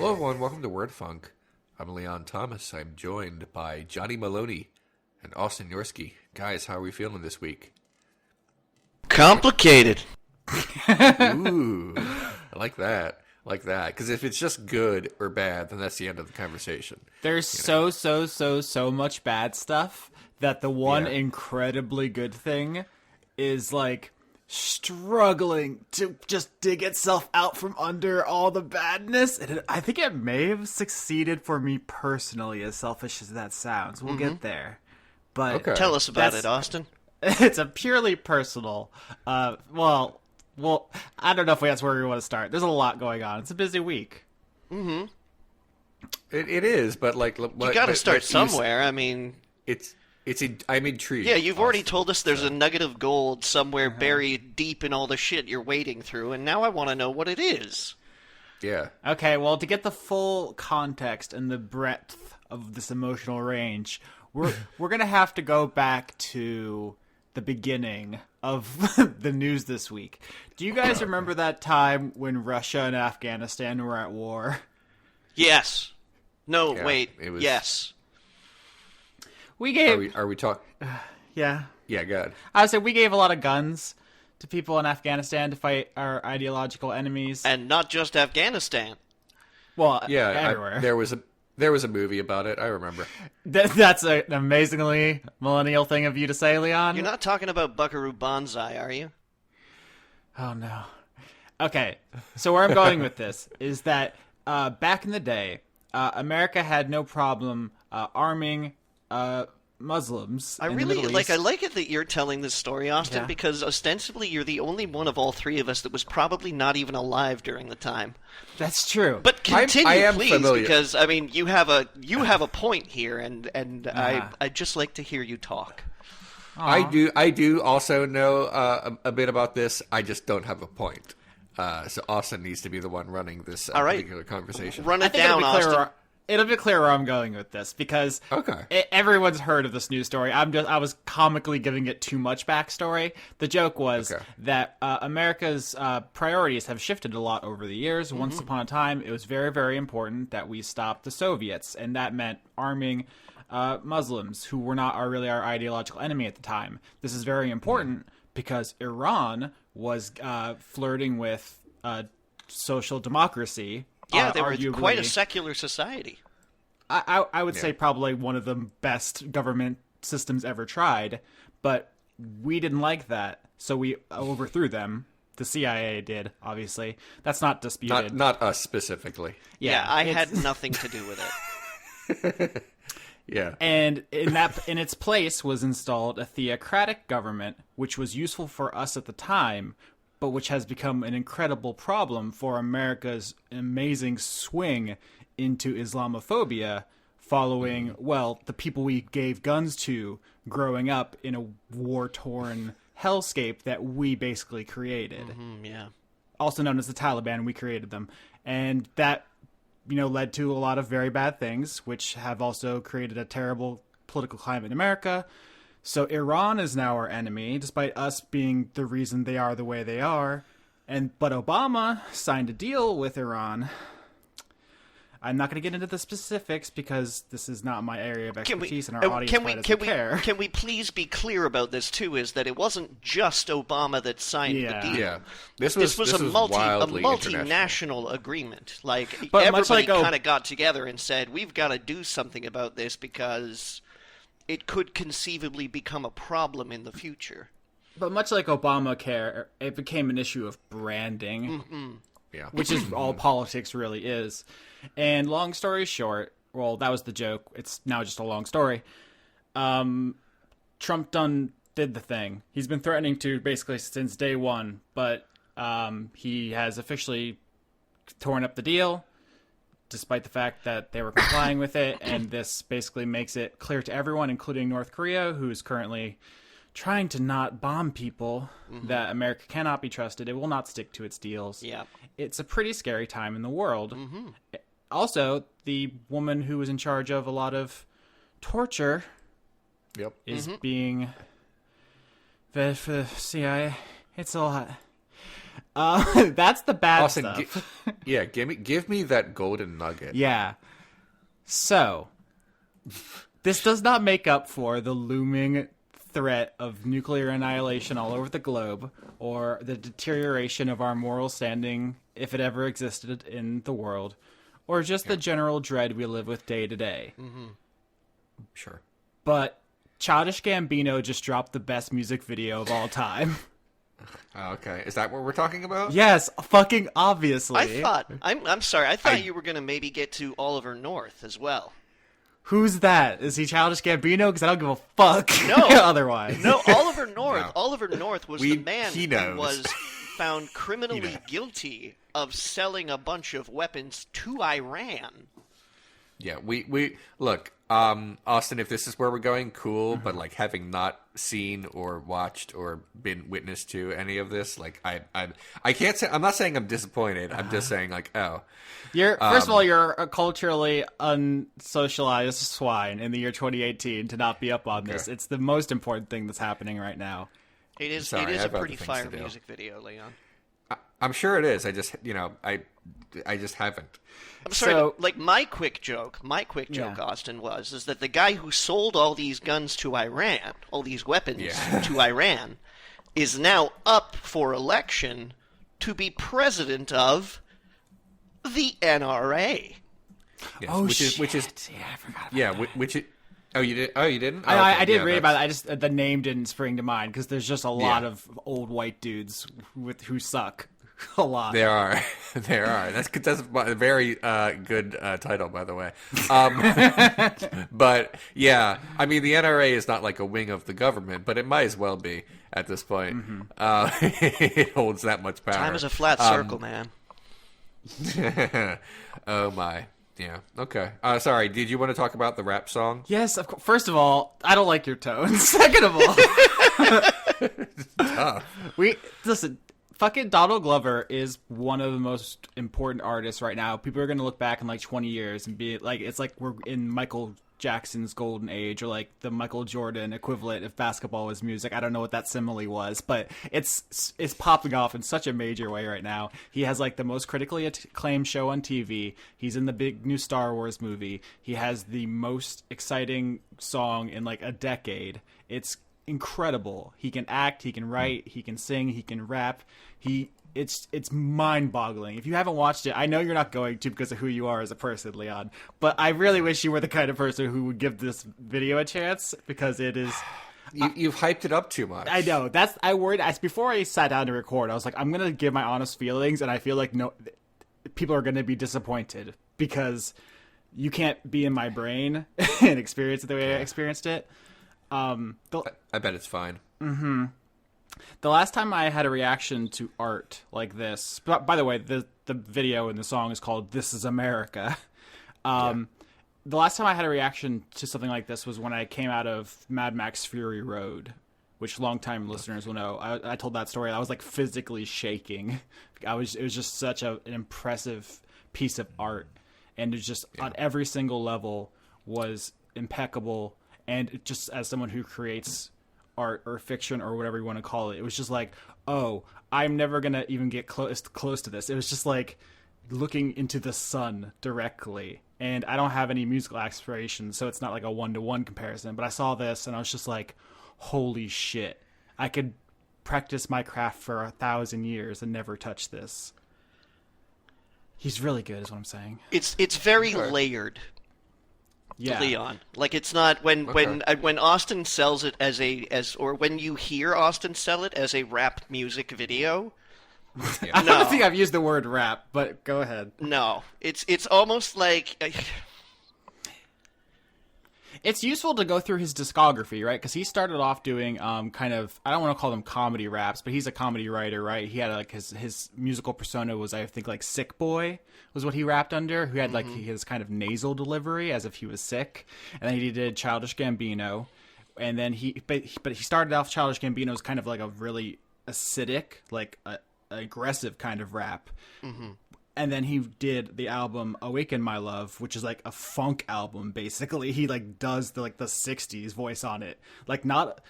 Hello, everyone. Welcome to Word Funk. I'm Leon Thomas. I'm joined by Johnny Maloney and Austin Yorsky. Guys, how are we feeling this week? Complicated. Ooh, I like that. Because if it's just good or bad, then that's the end of the conversation. There's so much bad stuff that the one incredibly good thing is like struggling to just dig itself out from under all the badness. And I think it may have succeeded for me personally, as selfish as that sounds. We'll get there. But Tell us about it, Austin. It's a purely personal, well, I don't know if that's where we want to start. There's a lot going on. It's a busy week. Mm-hmm. It is, but like you got to start somewhere. I mean, I'm intrigued. Yeah, you've already told us there's a nugget of gold somewhere buried deep in all the shit you're wading through, and now I want to know what it is. Yeah. Okay, well, to get the full context and the breadth of this emotional range, we're gonna have to go back to the beginning of the news this week. Do you guys remember that time when Russia and Afghanistan were at war? Yes. No, Yeah, wait. it was... Yes. We gave... Are we talking... Yeah. Yeah, go ahead. I would say we gave a lot of guns to people in Afghanistan to fight our ideological enemies. And not just Afghanistan. Well, Yeah, everywhere. There was a movie about it. I remember. That's an amazingly millennial thing of you to say, Leon. You're not talking about Buckaroo Banzai, are you? Oh, no. Okay, so where I'm going with this is that back in the day, America had no problem arming Muslims. I in really the Middle East. I like it that you're telling this story, Austin, because ostensibly you're the only one of all three of us that was probably not even alive during the time. That's true. But continue, I am please, familiar. because I mean you have a point here, and I'd just like to hear you talk. I do also know a bit about this. I just don't have a point. So Austin needs to be the one running this particular conversation. Run it down, Austin. It'll be clear where I'm going with this because everyone's heard of this news story. I was comically giving it too much backstory. The joke was that America's priorities have shifted a lot over the years. Mm-hmm. Once upon a time, it was very, very important that we stop the Soviets, and that meant arming Muslims who were not really our ideological enemy at the time. This is very important because Iran was flirting with social democracy. Yeah, they were arguably, quite a secular society. I would say probably one of the best government systems ever tried, but we didn't like that, so we overthrew them. The CIA did, obviously. That's not disputed. Not us specifically. Yeah, I had nothing to do with it. Yeah. And in its place was installed a theocratic government, which was useful for us at the time, but which has become an incredible problem for America's amazing swing into Islamophobia following, the people we gave guns to growing up in a war-torn hellscape that we basically created. Mm-hmm, yeah. Also known as the Taliban, we created them. And that, led to a lot of very bad things, which have also created a terrible political climate in America. So Iran is now our enemy, despite us being the reason they are the way they are. But Obama signed a deal with Iran. I'm not going to get into the specifics because this is not my area of expertise, and our audience doesn't care. Can we please be clear about this too? Is that it wasn't just Obama that signed the deal? Yeah, this was a multinational agreement. But everybody kind of got together and said, "We've got to do something about this because it could conceivably become a problem in the future." But much like Obamacare, it became an issue of branding, which is all politics really is. And long story short, that was the joke. It's now just a long story. Trump did the thing. He's been threatening to basically since day one, but he has officially torn up the deal, despite the fact that they were complying with it. And this basically makes it clear to everyone, including North Korea, who is currently trying to not bomb people, that America cannot be trusted. It will not stick to its deals. Yeah. It's a pretty scary time in the world. Mm-hmm. Also, the woman who was in charge of a lot of torture is being vetted for the CIA. It's a lot. That's the bad Austin, stuff. Give me that golden nugget. Yeah. So, this does not make up for the looming threat of nuclear annihilation all over the globe, or the deterioration of our moral standing, if it ever existed in the world, or just the general dread we live with day to day. Mm-hmm. Sure. But Childish Gambino just dropped the best music video of all time. Okay, is that what we're talking about? Yes, fucking obviously. I'm sorry, I thought you were going to maybe get to Oliver North as well. Who's that? Is he Childish Gambino? Because I don't give a fuck. No. Otherwise. No, Oliver North. No. Oliver North was the man who was found criminally guilty of selling a bunch of weapons to Iran. Yeah, we look, Austin, if this is where we're going, cool, but like having not seen or watched or been witness to any of this, like I can't say, I'm not saying I'm disappointed. I'm just saying like, oh. First of all, you're a culturally unsocialized swine in the year 2018 to not be up on this. It's the most important thing that's happening right now. It is a pretty fire music video, Leon. I'm sure it is. I just, I just haven't. I'm sorry, so, my quick joke, Austin, is that the guy who sold all these guns to Iran, all these weapons to Iran, is now up for election to be president of the NRA. Yes, oh, which is yeah, I forgot about that. Which is, oh, you did? Oh, you didn't? Oh, I did read about it. I just the name didn't spring to mind because there's just a lot of old white dudes who suck. A lot. There are. That's a very good title, by the way. But yeah, I mean, the NRA is not like a wing of the government, but it might as well be at this point. Mm-hmm. It holds that much power. Time is a flat circle, man. Oh my. Yeah. Okay. Sorry. Did you want to talk about the rap song? Yes. Of course. First of all, I don't like your tone. Second of all, listen. Fucking Donald Glover is one of the most important artists right now. People are going to look back in like 20 years and be like, it's like we're in Michael Jackson's golden age, or like the Michael Jordan equivalent if basketball was music. I don't know what that simile was, but it's popping off in such a major way right now. He has like the most critically acclaimed show on TV. He's in the big new Star Wars movie. He has the most exciting song in like a decade. It's incredible. He can act, he can write, he can sing, he can rap. It's mind-boggling. If you haven't watched it, I know you're not going to because of who you are as a person, Leon, but I really wish you were the kind of person who would give this video a chance, because it is... You've hyped it up too much. I know. I worried. Before I sat down to record, I was like, I'm going to give my honest feelings, and I feel like people are going to be disappointed because you can't be in my brain and experience it the way I experienced it. I bet it's fine. Mm-hmm. The last time I had a reaction to art like this, by the way, the video in the song is called "This Is America." The last time I had a reaction to something like this was when I came out of Mad Max Fury Road, which longtime listeners will know. I told that story. I was like physically shaking. It was just such an impressive piece of art, and it just on every single level was impeccable. And just as someone who creates art or fiction or whatever you want to call it, it was just like, oh, I'm never going to even get close to this. It was just like looking into the sun directly. And I don't have any musical aspirations, so it's not like a one-to-one comparison. But I saw this and I was just like, holy shit. I could practice my craft for 1,000 years and never touch this. He's really good is what I'm saying. It's very layered. Yeah. Leon, like it's not when Austin sells it or when you hear Austin sell it as a rap music video. Yeah. I don't think I've used the word rap, but go ahead. No, it's almost like it's useful to go through his discography, right? Because he started off doing kind of, I don't want to call them comedy raps, but he's a comedy writer, right? He had like his musical persona was, I think, like Sick Boy was what he rapped under, who had like his kind of nasal delivery as if he was sick. And then he did Childish Gambino, and then but he started off Childish Gambino as kind of like a really acidic, like aggressive kind of rap. Mm-hmm. And then he did the album Awaken My Love, which is like a funk album, basically. He like does the 60s voice on it. Like not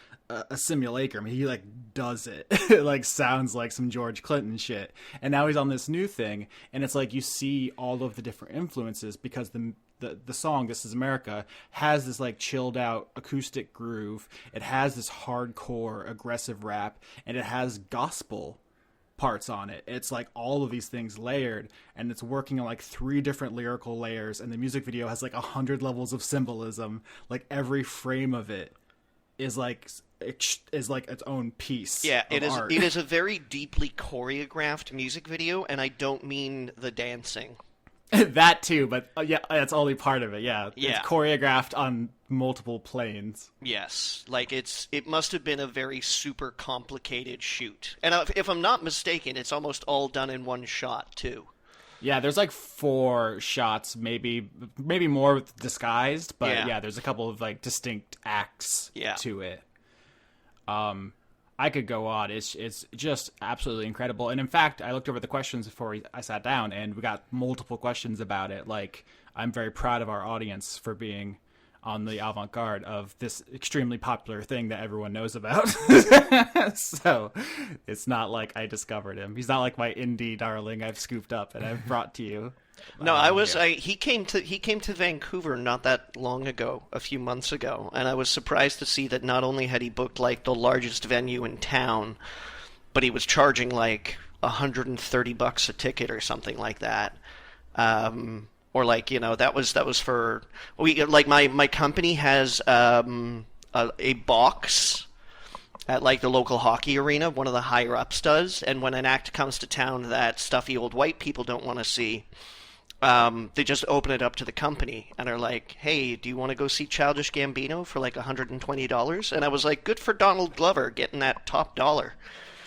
a simulacrum. He like does it. It like sounds like some George Clinton shit. And now he's on this new thing, and it's like you see all of the different influences because the song "This Is America" has this like chilled out acoustic groove. It has this hardcore aggressive rap, and it has gospel parts on it. It's like all of these things layered, and it's working on like 3 different lyrical layers, and the music video has like 100 levels of symbolism. Like every frame of it is like its own piece. Yeah, it is art. It is a very deeply choreographed music video, and I don't mean the dancing. That too, but yeah, that's only part of it. Yeah, it's choreographed on multiple planes. Yes, like it must have been a very super complicated shoot, and if I'm not mistaken, it's almost all done in one shot too. Yeah, there's like 4 shots, maybe more disguised, but yeah, there's a couple of like distinct acts to it. I could go on. It's just absolutely incredible. And in fact, I looked over the questions before I sat down, and we got multiple questions about it. Like, I'm very proud of our audience for being on the avant-garde of this extremely popular thing that everyone knows about. So it's not like I discovered him. He's not like my indie darling I've scooped up and I've brought to you. No, he came to Vancouver not that long ago, a few months ago, and I was surprised to see that not only had he booked like the largest venue in town, but he was charging like $130 a ticket or something like that. Or like, that was for my company has a box at like the local hockey arena, one of the higher ups does, and when an act comes to town that stuffy old white people don't want to see, they just open it up to the company and are like, hey, do you want to go see Childish Gambino for like $120? And I was like, good for Donald Glover getting that top dollar.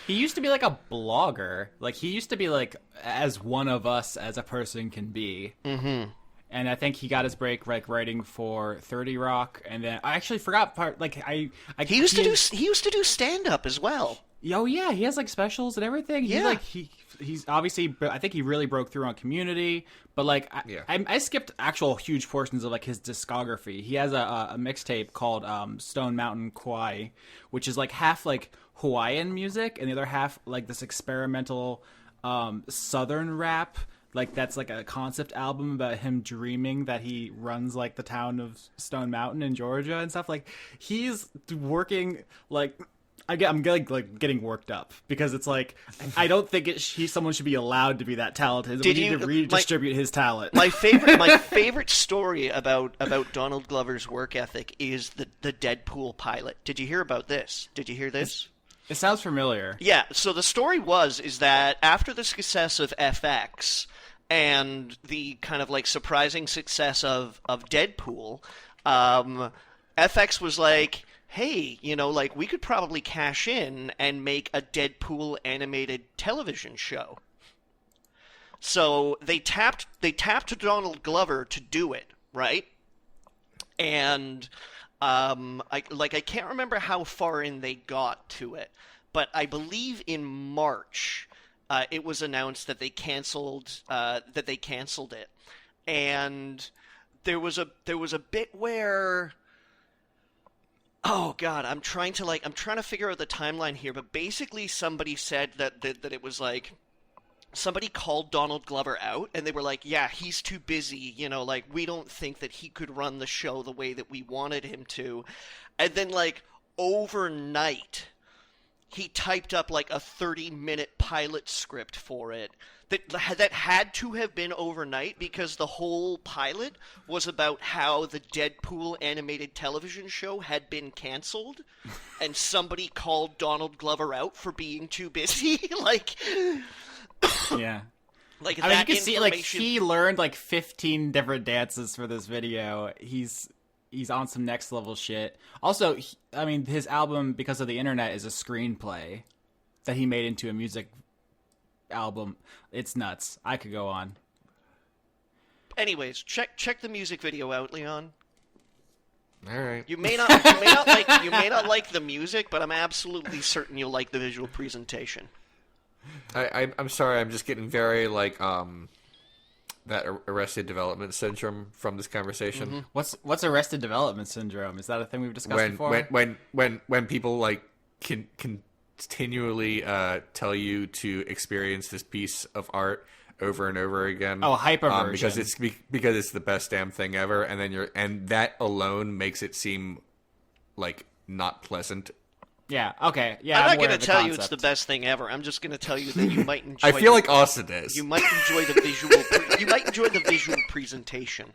He used to be like a blogger. Like, he used to be like as one of us as a person can be. Mm-hmm. And I think he got his break like writing for 30 Rock, and then I actually forgot part. Like he used to do stand up as well. Oh yeah, he has like specials and everything. Yeah, he's obviously. I think he really broke through on Community. But like I skipped actual huge portions of like his discography. He has a mixtape called Stone Mountain Kauai, which is like half like Hawaiian music and the other half like this experimental Southern rap. Like, that's like a concept album about him dreaming that he runs like the town of Stone Mountain in Georgia and stuff. Like, he's working like I'm getting worked up because it's like I don't think someone should be allowed to be that talented. We need to redistribute his talent. My favorite story about Donald Glover's work ethic is the Deadpool pilot. Did you hear about this? Did you hear this? It sounds familiar. Yeah. So the story is that after the success of FX and the kind of like surprising success of Deadpool, FX was like, hey, like we could probably cash in and make a Deadpool animated television show. So they tapped Donald Glover to do it, right? And I can't remember how far in they got to it, but I believe in March it was announced that they canceled it, and there was a bit where, oh God, I'm trying to figure out the timeline here, but basically somebody said that it was like somebody called Donald Glover out, and they were like, yeah, he's too busy, like we don't think that he could run the show the way that we wanted him to, and then like overnight he typed up like a 30-minute pilot script for it that had to have been overnight because the whole pilot was about how the Deadpool animated television show had been canceled and somebody called Donald Glover out for being too busy. Like, yeah. Like, I mean, you can see, like, he learned like 15 different dances for this video. He's on some next level shit. Also, his album, Because of the Internet, is a screenplay that he made into a music album. It's nuts. I could go on. Anyways, check the music video out, Leon. All right. You may not like the music, but I'm absolutely certain you'll like the visual presentation. I'm sorry. I'm just getting very like that Arrested Development syndrome from this conversation. Mm-hmm. What's Arrested Development syndrome? Is that a thing we've discussed before? When people like can continually tell you to experience this piece of art over and over again. Oh, hyperversion. Because it's the best damn thing ever, and then that alone makes it seem like not pleasant. Yeah. Okay. Yeah. I'm not going to tell you it's the best thing ever. I'm just going to tell you that you might enjoy. I feel like Austin is. You might enjoy the visual. You might enjoy the visual presentation.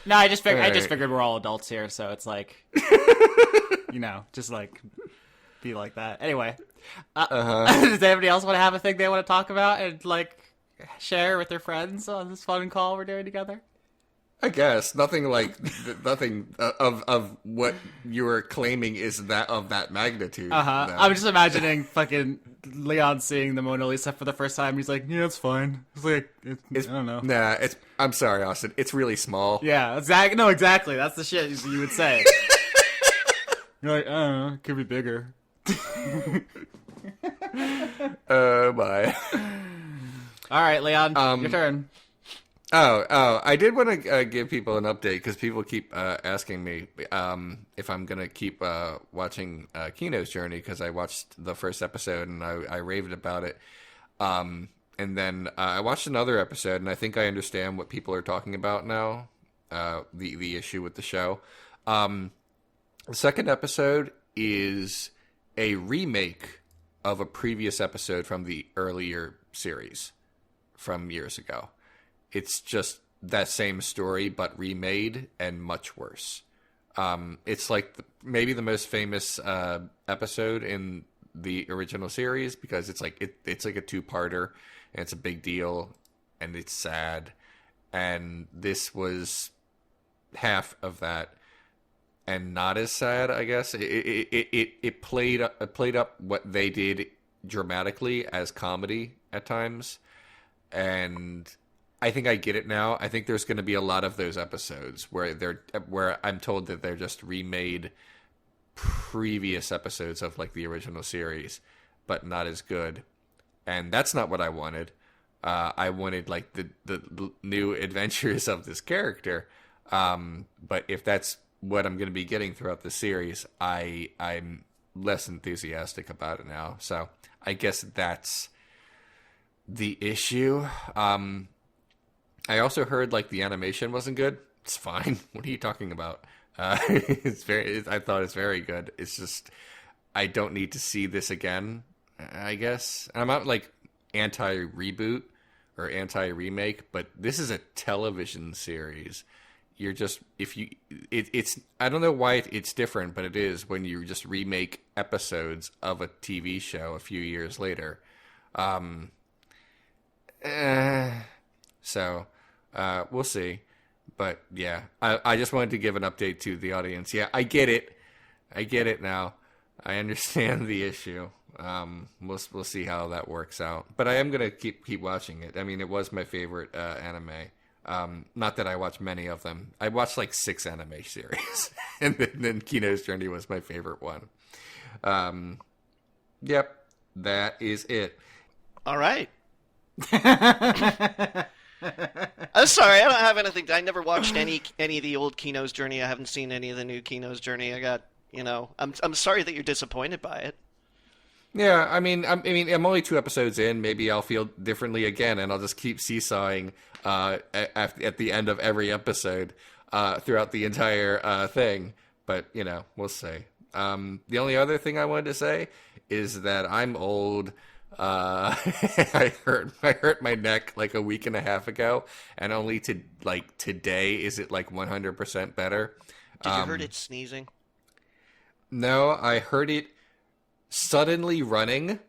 No, I just figured we're all adults here, so it's like, just like be like that. Anyway, does anybody else want to have a thing they want to talk about and like share with their friends on this fun call we're doing together? I guess nothing of what you were claiming is that magnitude. I'm just imagining fucking Leon seeing the Mona Lisa for the first time. He's like, "Yeah, it's fine." It's like, I don't know. Nah, I'm sorry, Austin. It's really small. Yeah, exactly. No, exactly. That's the shit you would say. You're like, I don't know. It could be bigger. Oh my. All right, Leon, your turn. I did want to give people an update because people keep asking me if I'm going to keep watching Kino's Journey because I watched the first episode and I raved about it. And then I watched another episode and I think I understand what people are talking about now, the issue with the show. The second episode is a remake of a previous episode from the earlier series from years ago. It's just that same story, but remade and much worse. It's like maybe the most famous episode in the original series because it's like a two-parter and it's a big deal and it's sad. And this was half of that and not as sad, I guess. It played up what they did dramatically as comedy at times, and I think I get it now. I think there's going to be a lot of those episodes where I'm told that they're just remade previous episodes of like the original series, but not as good. And that's not what I wanted. I wanted like the new adventures of this character. But if that's what I'm going to be getting throughout the series, I'm less enthusiastic about it now. So I guess that's the issue. I also heard like the animation wasn't good. It's fine. What are you talking about? I thought it's very good. It's just I don't need to see this again, I guess. I'm not like anti-reboot or anti-remake, but this is a television series. You're just it's I don't know why it's different, but it is when you just remake episodes of a TV show a few years later. So we'll see. But yeah, I just wanted to give an update to the audience. Yeah, I get it now. I understand the issue. We'll see how that works out. But I am gonna keep watching it. I mean, it was my favorite anime. Not that I watch many of them. I watched like 6 anime series, and then Kino's Journey was my favorite one. Yep, that is it. All right. I'm sorry, I don't have anything. I never watched any of the old Kino's Journey. I haven't seen any of the new Kino's Journey. I'm sorry that you're disappointed by it. Yeah, I mean, I'm only 2 episodes in. Maybe I'll feel differently again, and I'll just keep seesawing at the end of every episode throughout the entire thing. But we'll see. The only other thing I wanted to say is that I'm old. I hurt my neck like a week and a half ago, and only today is it like 100% better. Did you hurt it sneezing? No, I heard it suddenly running.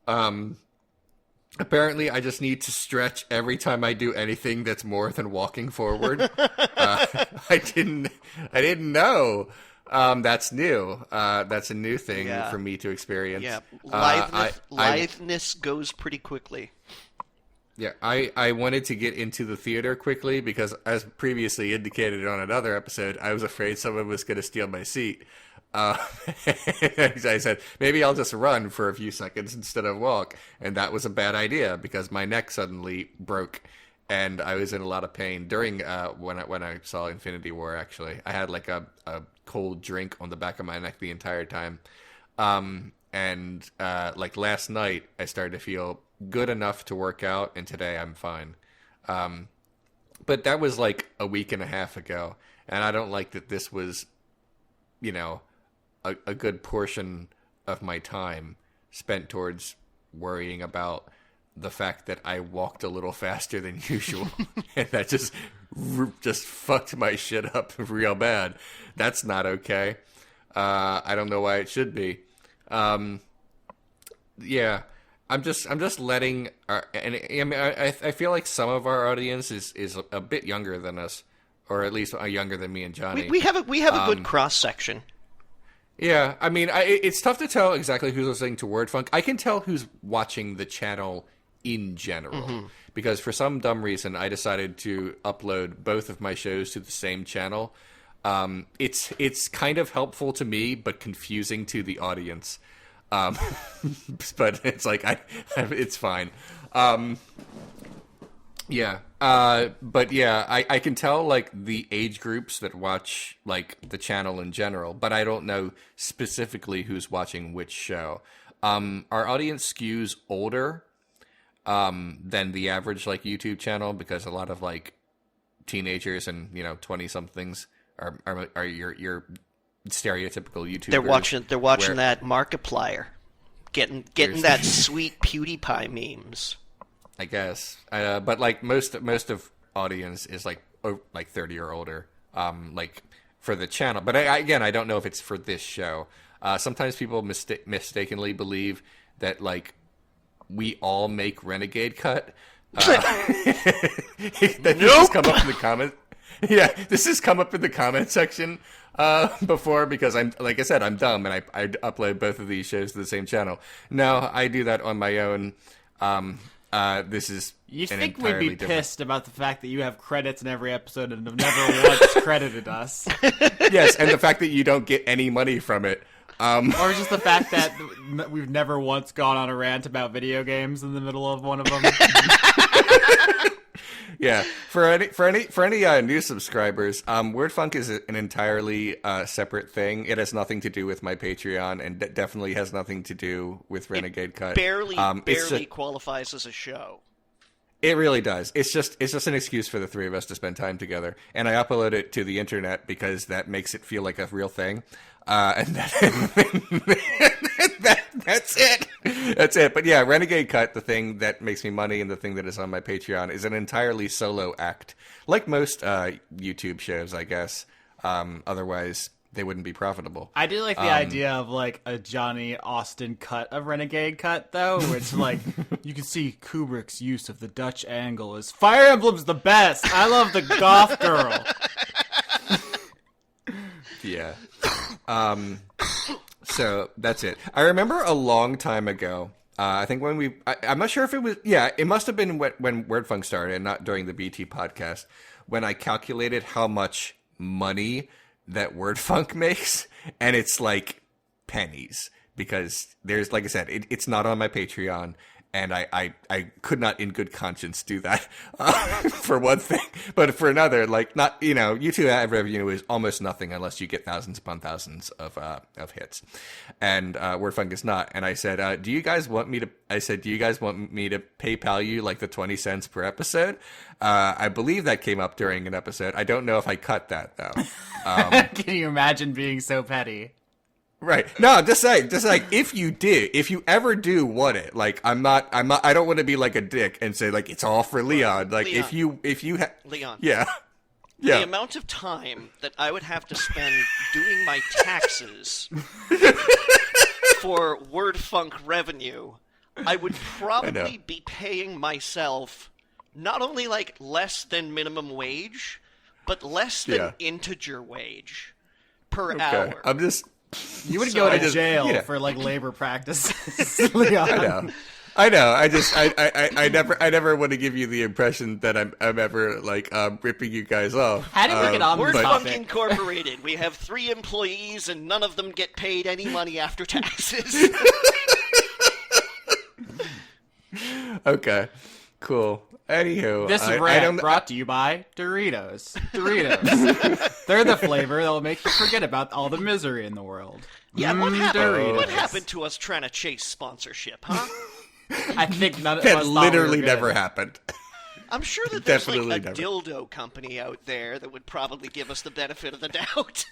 Apparently, I just need to stretch every time I do anything that's more than walking forward. I didn't know. That's new. That's a new thing for me to experience. Yeah, litheness goes pretty quickly. Yeah, I wanted to get into the theater quickly because, as previously indicated on another episode, I was afraid someone was going to steal my seat. I said, maybe I'll just run for a few seconds instead of walk. And that was a bad idea because my neck suddenly broke and I was in a lot of pain during when I saw Infinity War. Actually, I had like a cold drink on the back of my neck the entire time, and like last night I started to feel good enough to work out, and today I'm fine. But that was like a week and a half ago, and I don't like that this was, you know, a good portion of my time spent towards worrying about the fact that I walked a little faster than usual, and that just fucked my shit up real bad. That's not okay. I don't know why it should be. Yeah, I'm just letting and I mean, I feel like some of our audience is a bit younger than us, or at least younger than me and Johnny. We have a good cross section. Yeah, I mean, it's tough to tell exactly who's listening to WordFunk. I can tell who's watching the channel in general, because for some dumb reason I decided to upload both of my shows to the same channel. It's kind of helpful to me, but confusing to the audience. But it's like it's fine. Yeah. But yeah, I can tell like the age groups that watch like the channel in general, but I don't know specifically who's watching which show. Our audience skews older than the average like YouTube channel, because a lot of like teenagers and 20-somethings are your stereotypical YouTubers. They're watching that Markiplier, getting that sweet PewDiePie memes. I guess, but like most of audience is like 30 or older, like for the channel. But I don't know if it's for this show. Sometimes people mistakenly believe that like we all make Renegade Cut. That this has come up in the comments. Yeah, this has come up in the comment section before, because I'm dumb and I upload both of these shows to the same channel. No, I do that on my own. This is You think we'd be pissed about the fact that you have credits in every episode and have never once credited us? Yes, and the fact that you don't get any money from it. Or just the fact that we've never once gone on a rant about video games in the middle of one of them. Yeah, for any new subscribers, WordFunk is an entirely separate thing. It has nothing to do with my Patreon, and definitely has nothing to do with Renegade Cut. Barely qualifies as a show. It really does. It's just an excuse for the three of us to spend time together, and I upload it to the internet because that makes it feel like a real thing. And that's it. That's it. But yeah, Renegade Cut, the thing that makes me money and the thing that is on my Patreon, is an entirely solo act, like most YouTube shows, I guess. Otherwise, they wouldn't be profitable. I do like the idea of like a Johnny Austin cut of Renegade Cut, though, which like you can see Kubrick's use of the Dutch angle is Fire Emblem's the best. I love the goth girl. Yeah. So that's it. I remember a long time ago, I think when I'm not sure if it was, it must have been when WordFunk started and not during the BT podcast, when I calculated how much money that WordFunk makes, and it's like pennies, because there's, like I said, it's not on my Patreon, and I could not in good conscience do that, for one thing. But for another, like, not, YouTube ad revenue is almost nothing unless you get thousands upon thousands of hits. And WordFunk is not. And I said, do you guys want me to PayPal you like the 20 cents per episode? I believe that came up during an episode. I don't know if I cut that, though. Can you imagine being so petty? Right. No, just like if you ever do want it, like I don't want to be like a dick and say like it's all for Leon. Like Leon. Leon. Yeah. Yeah. The amount of time that I would have to spend doing my taxes for WordFunk revenue, I would probably be paying myself not only like less than minimum wage, but less than integer wage per hour. You would go to jail for like labor practices. Leon. I know. I never want to give you the impression that I'm ever like ripping you guys off. How do we get on this topic? WordFunk Incorporated. We have 3 employees, and none of them get paid any money after taxes. Okay. Cool. Anywho, this rant brought to you by Doritos. Doritos. They're the flavor that will make you forget about all the misery in the world. Yeah, what happened to us trying to chase sponsorship, huh? I think none of that us literally never happened. I'm sure that there's like a dildo company out there that would probably give us the benefit of the doubt.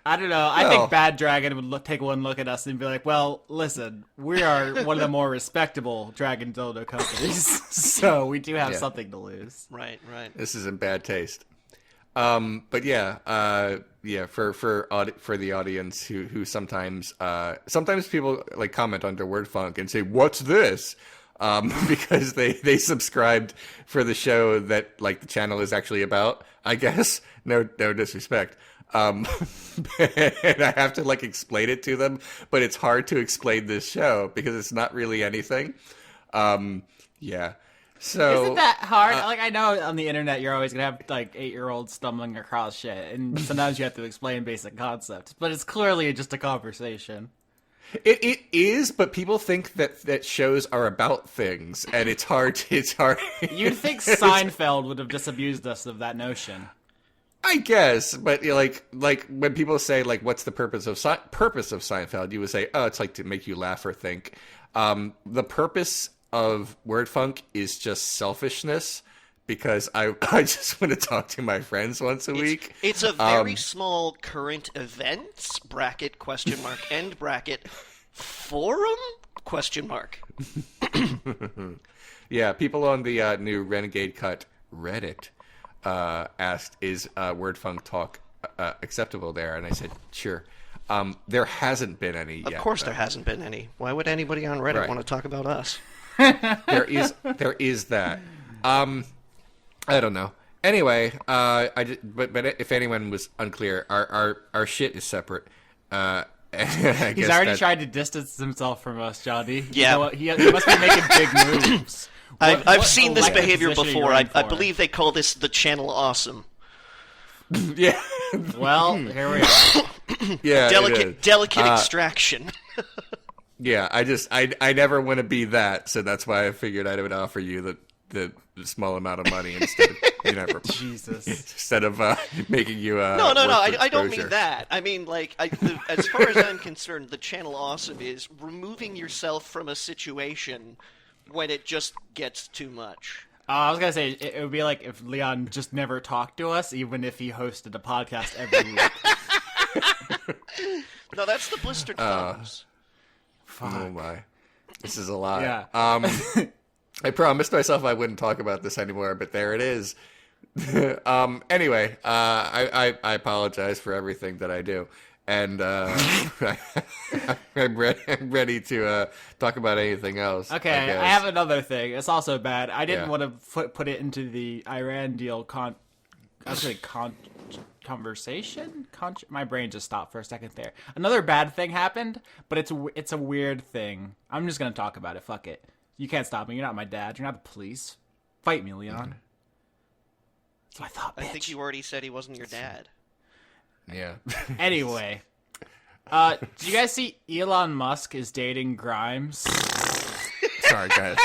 I don't know. I think Bad Dragon would take one look at us and be like, well, listen, we are one of the more respectable dragon dildo companies, so we do have something to lose. Right. This is in bad taste. But for the audience who sometimes people like comment under WordFunk and say, what's this? Because they subscribed for the show that like the channel is actually about, I guess. No disrespect. And I have to like explain it to them, but it's hard to explain this show because it's not really anything. So isn't that hard? Like I know on the internet you're always gonna have like 8-year-olds stumbling across shit, and sometimes you have to explain basic concepts, but it's clearly just a conversation. It is, but people think that shows are about things, and it's hard. You'd think Seinfeld would have disabused us of that notion. I guess, but like when people say like, "What's the purpose of Seinfeld?" You would say, "Oh, it's like to make you laugh or think." The purpose of WordFunk is just selfishness, because I just want to talk to my friends once a week. It's a very small current events (?) forum ? Yeah, people on the new Renegade cut Reddit asked, is WordFunk talk acceptable there? And I said, sure. There hasn't been any yet. Of course there hasn't been any. Why would anybody on Reddit want to talk about us? There is that. I don't know. Anyway, but if anyone was unclear, our shit is separate. He's already tried to distance himself from us, Johnny. Yeah. You know, he must be making big moves. I've seen this behavior before. I believe they call this the channel awesome. Yeah. Well, here we are. Yeah. Delicate extraction. Yeah, I never want to be that, so that's why I figured I would offer you the small amount of money instead of Jesus. Instead of making you No, I don't mean that. I mean, like, as far as I'm concerned, the channel awesome is removing yourself from a situation when it just gets too much. I was gonna say it would be like if Leon just never talked to us, even if he hosted a podcast every week. No, that's the blistered thumbs. Fuck. Oh my, this is a lot. Yeah. I promised myself I wouldn't talk about this anymore, but there it is. Anyway, I apologize for everything that I do. And I'm ready to talk about anything else. Okay, I have another thing. It's also bad. I didn't want to put it into the Iran deal conversation. My brain just stopped for a second there. Another bad thing happened, but it's a weird thing. I'm just gonna talk about it. Fuck it. You can't stop me. You're not my dad. You're not the police. Fight me, Leon. That's what I thought. Bitch. I think you already said he wasn't your dad. Yeah. Anyway, do you guys see Elon Musk is dating Grimes? Sorry, guys.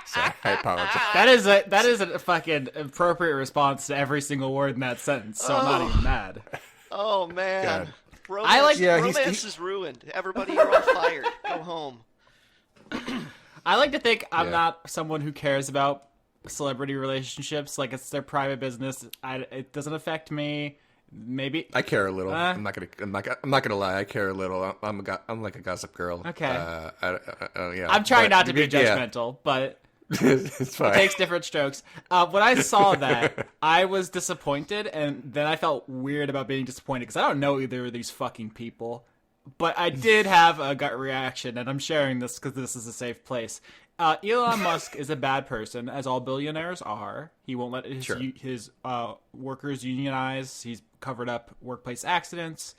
Sorry, I apologize. That is a fucking appropriate response to every single word in that sentence. So I'm not even mad. Oh man, God. romance is ruined. Everybody, you're all fired. Go home. I like to think I'm not someone who cares about celebrity relationships. Like, it's their private business. It doesn't affect me. Maybe I care a little. I'm not gonna lie. I care a little. I'm like a gossip girl. Okay. Yeah. I'm trying not to be judgmental, but it's fine. It takes different strokes. When I saw that, I was disappointed, and then I felt weird about being disappointed because I don't know either of these fucking people. But I did have a gut reaction, and I'm sharing this because this is a safe place. Elon Musk is a bad person, as all billionaires are. He won't let his workers unionize. He's covered up workplace accidents.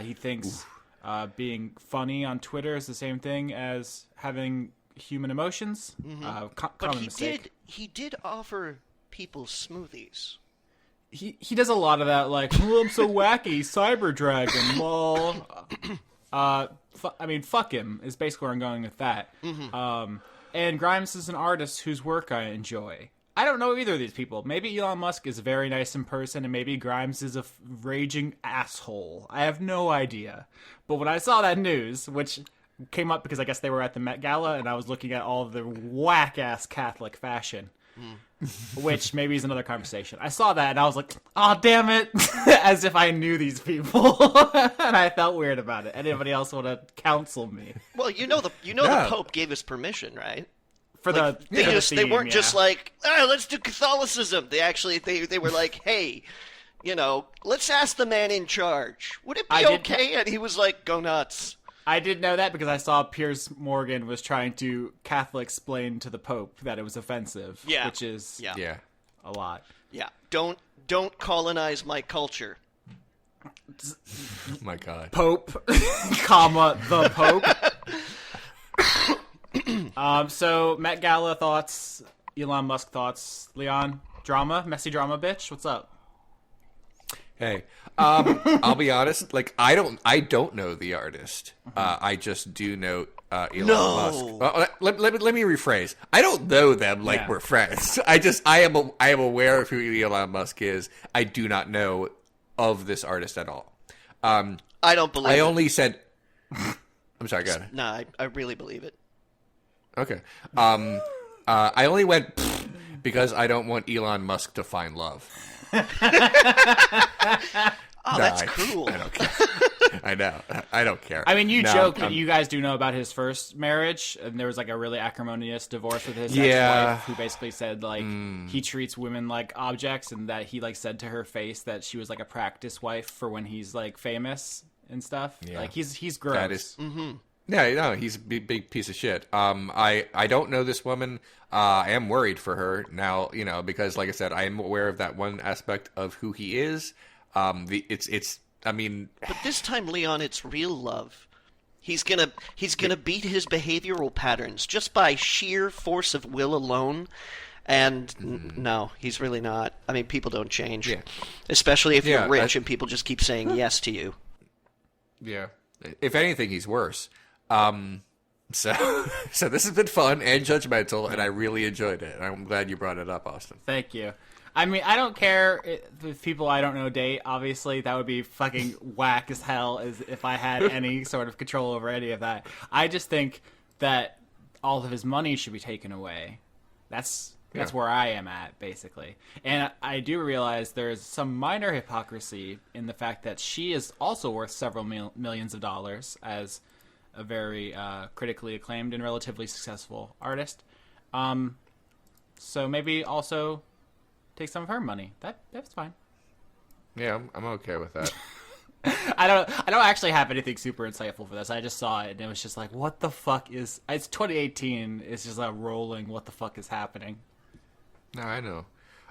He thinks being funny on Twitter is the same thing as having human emotions. Mm-hmm. But he did offer people smoothies. He does a lot of that, like, oh, I'm so wacky, Cyber Dragon, lol. I mean, fuck him, is basically where I'm going with that. Mm-hmm. and Grimes is an artist whose work I enjoy. I don't know either of these people. Maybe Elon Musk is very nice in person, and maybe Grimes is a raging asshole. I have no idea. But when I saw that news, which came up because I guess they were at the Met Gala, and I was looking at all of the whack-ass Catholic fashion, which maybe is another conversation. I saw that, and I was like, oh, damn it, as if I knew these people, and I felt weird about it. Anybody else want to counsel me? Well, the Pope gave us permission, right? For like, they weren't just like, let's do Catholicism. They actually, they were like, hey, let's ask the man in charge. Would it be okay? And he was like, go nuts. I did know that because I saw Piers Morgan was trying to Catholic explain to the Pope that it was offensive, which is a lot. Yeah, don't colonize my culture. My God. Pope, comma, the Pope. So, Met Gala thoughts, Elon Musk thoughts, Leon, drama, messy drama bitch, what's up? Hey, I'll be honest. Like, I don't know the artist. I just do know Elon Musk. Well, let me rephrase. I don't know them like we're friends. I am aware of who Elon Musk is. I do not know of this artist at all. I don't believe. I only said. I'm sorry. Go ahead. No, I really believe it. Okay. I only went because I don't want Elon Musk to find love. That's cruel. I don't care. I know. I don't care. I mean, you joke that you guys do know about his first marriage, and there was like a really acrimonious divorce with his ex-wife, who basically said like he treats women like objects, and that he like said to her face that she was like a practice wife for when he's like famous and stuff. Yeah. Like he's gross. That is. Mm-hmm. Yeah, no, he's a big piece of shit. I don't know this woman. I am worried for her now, because like I said, I am aware of that one aspect of who he is. I mean, but this time, Leon, it's real love. He's gonna beat his behavioral patterns just by sheer force of will alone. And no, he's really not. I mean, people don't change, especially if you're rich and people just keep saying yes to you. Yeah, if anything, he's worse. So this has been fun and judgmental, and I really enjoyed it. I'm glad you brought it up, Austin. Thank you. I mean, I don't care if people I don't know date. Obviously, that would be fucking whack as hell as if I had any sort of control over any of that. I just think that all of his money should be taken away. That's where I am at, basically. And I do realize there's some minor hypocrisy in the fact that she is also worth several millions of dollars as a very critically acclaimed and relatively successful artist. So maybe also take some of her money. That's fine. Yeah, I'm okay with that. I don't actually have anything super insightful for this. I just saw it and it was just like, what the fuck is... It's 2018. It's just like rolling. What the fuck is happening? No, I know.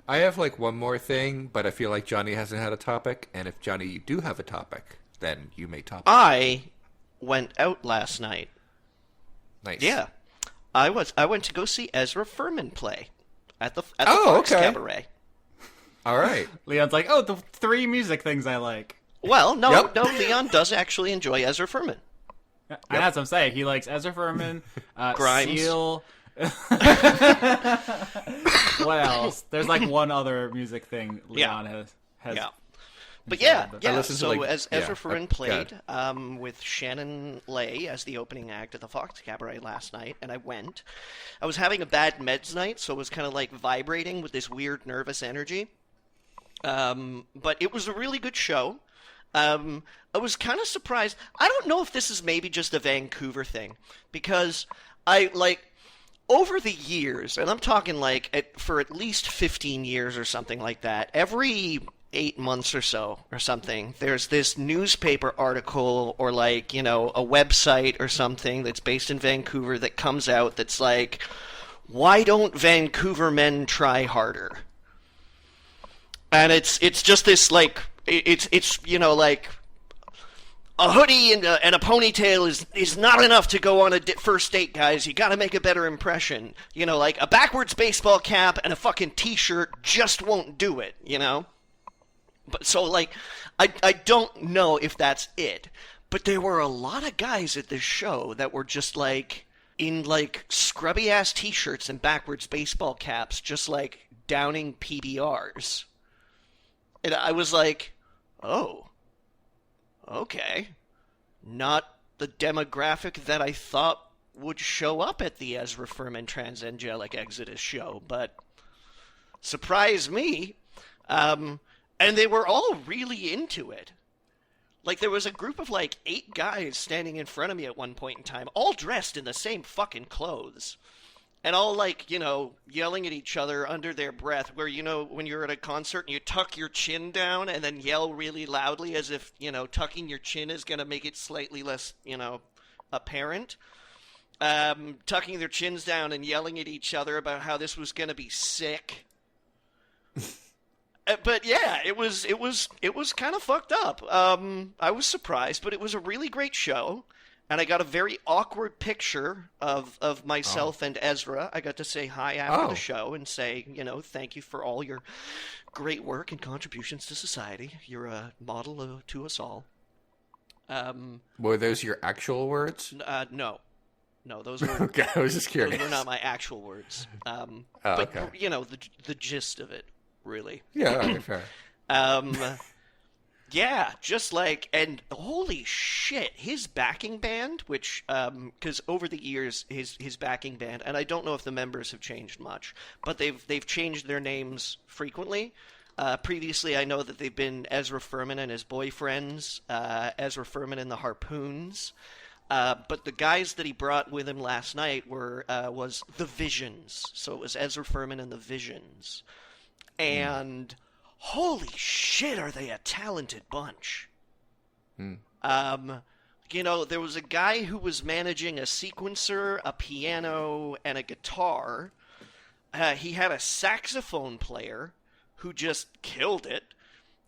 I have like one more thing, but I feel like Johnny hasn't had a topic. And if Johnny, you do have a topic, then you may topic. I went out last night. Nice. Yeah. I went to go see Ezra Furman play at the Fox Cabaret. All right. Leon's like, the 3 music things I like. Well, no, Leon does actually enjoy Ezra Furman. Yep. And that's what I'm saying. He likes Ezra Furman, Grimes. Seal. What else? There's like one other music thing Leon has. Yeah. But so as Ezra Furman played with Shannon Lay as the opening act at the Fox Cabaret last night, and I went. I was having a bad meds night, so it was kind of like vibrating with this weird nervous energy. But it was a really good show. I was kind of surprised. I don't know if this is maybe just a Vancouver thing, because over the years, and I'm talking for at least 15 years or something like that, every 8 months or so or something, there's this newspaper article or a website or something that's based in Vancouver that comes out that's like, why don't Vancouver men try harder? And it's just this it's a hoodie and a ponytail is not enough to go on a first date, guys. You got to make a better impression. A backwards baseball cap and a fucking t-shirt just won't do it, But so I don't know if that's it. But there were a lot of guys at this show that were just like, in like scrubby ass t-shirts and backwards baseball caps, just like downing PBRs. And I was like, oh, okay. Not the demographic that I thought would show up at the Ezra Furman Transangelic Exodus show, but surprise me. And they were all really into it. Like, there was a group of, like, 8 guys standing in front of me at one point in time, all dressed in the same fucking clothes. And all, like, you know, yelling at each other under their breath, where, you know, when you're at a concert and you tuck your chin down and then yell really loudly as if, you know, tucking your chin is going to make it slightly less, you know, apparent. Tucking their chins down and yelling at each other about how this was going to be sick. But yeah, it was kind of fucked up. I was surprised, but it was a really great show, and I got a very awkward picture of myself and Ezra. I got to say hi after the show and say, you know, thank you for all your great work and contributions to society. You're a model to us all. Were those your actual words? No, those were okay. I was just curious. Those were not my actual words. But okay. You know the gist of it. Really. Yeah, all right, fair. Yeah, just like, and holy shit, his backing band, which, because over the years, his backing band, and I don't know if the members have changed much, but they've changed their names frequently. Previously, I know that they've been Ezra Furman and his boyfriends, Ezra Furman and the Harpoons. But the guys that he brought with him last night was the Visions. So it was Ezra Furman and the Visions. And holy shit, are they a talented bunch. You know, there was a guy who was managing a sequencer, a piano, and a guitar. He had a saxophone player who just killed it.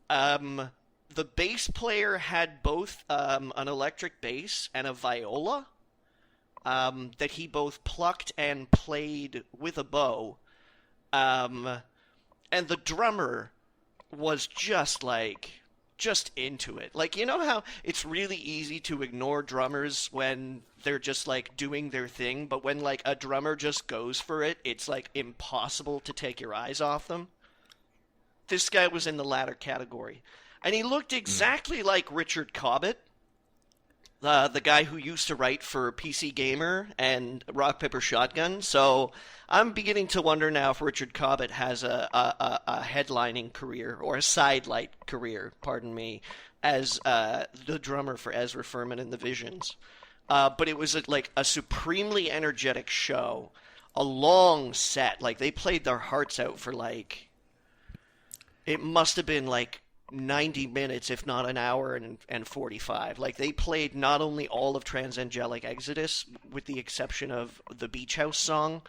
The bass player had both an electric bass and a viola that he both plucked and played with a bow. And the drummer was just into it. Like, you know how it's really easy to ignore drummers when they're just, like, doing their thing, but when, like, a drummer just goes for it, it's, like, impossible to take your eyes off them? This guy was in the latter category. And he looked exactly like Richard Cobbett, the guy who used to write for PC Gamer and Rock Paper Shotgun. So I'm beginning to wonder now if Richard Cobbett has a headlining career, or a sidelight career, pardon me, as the drummer for Ezra Furman and the Visions. But it was like a supremely energetic show, a long set. Like, they played their hearts out for, like, it must have been like 90 minutes, if not an hour and 45. Like, they played not only all of Transangelic Exodus, with the exception of the Beach House song,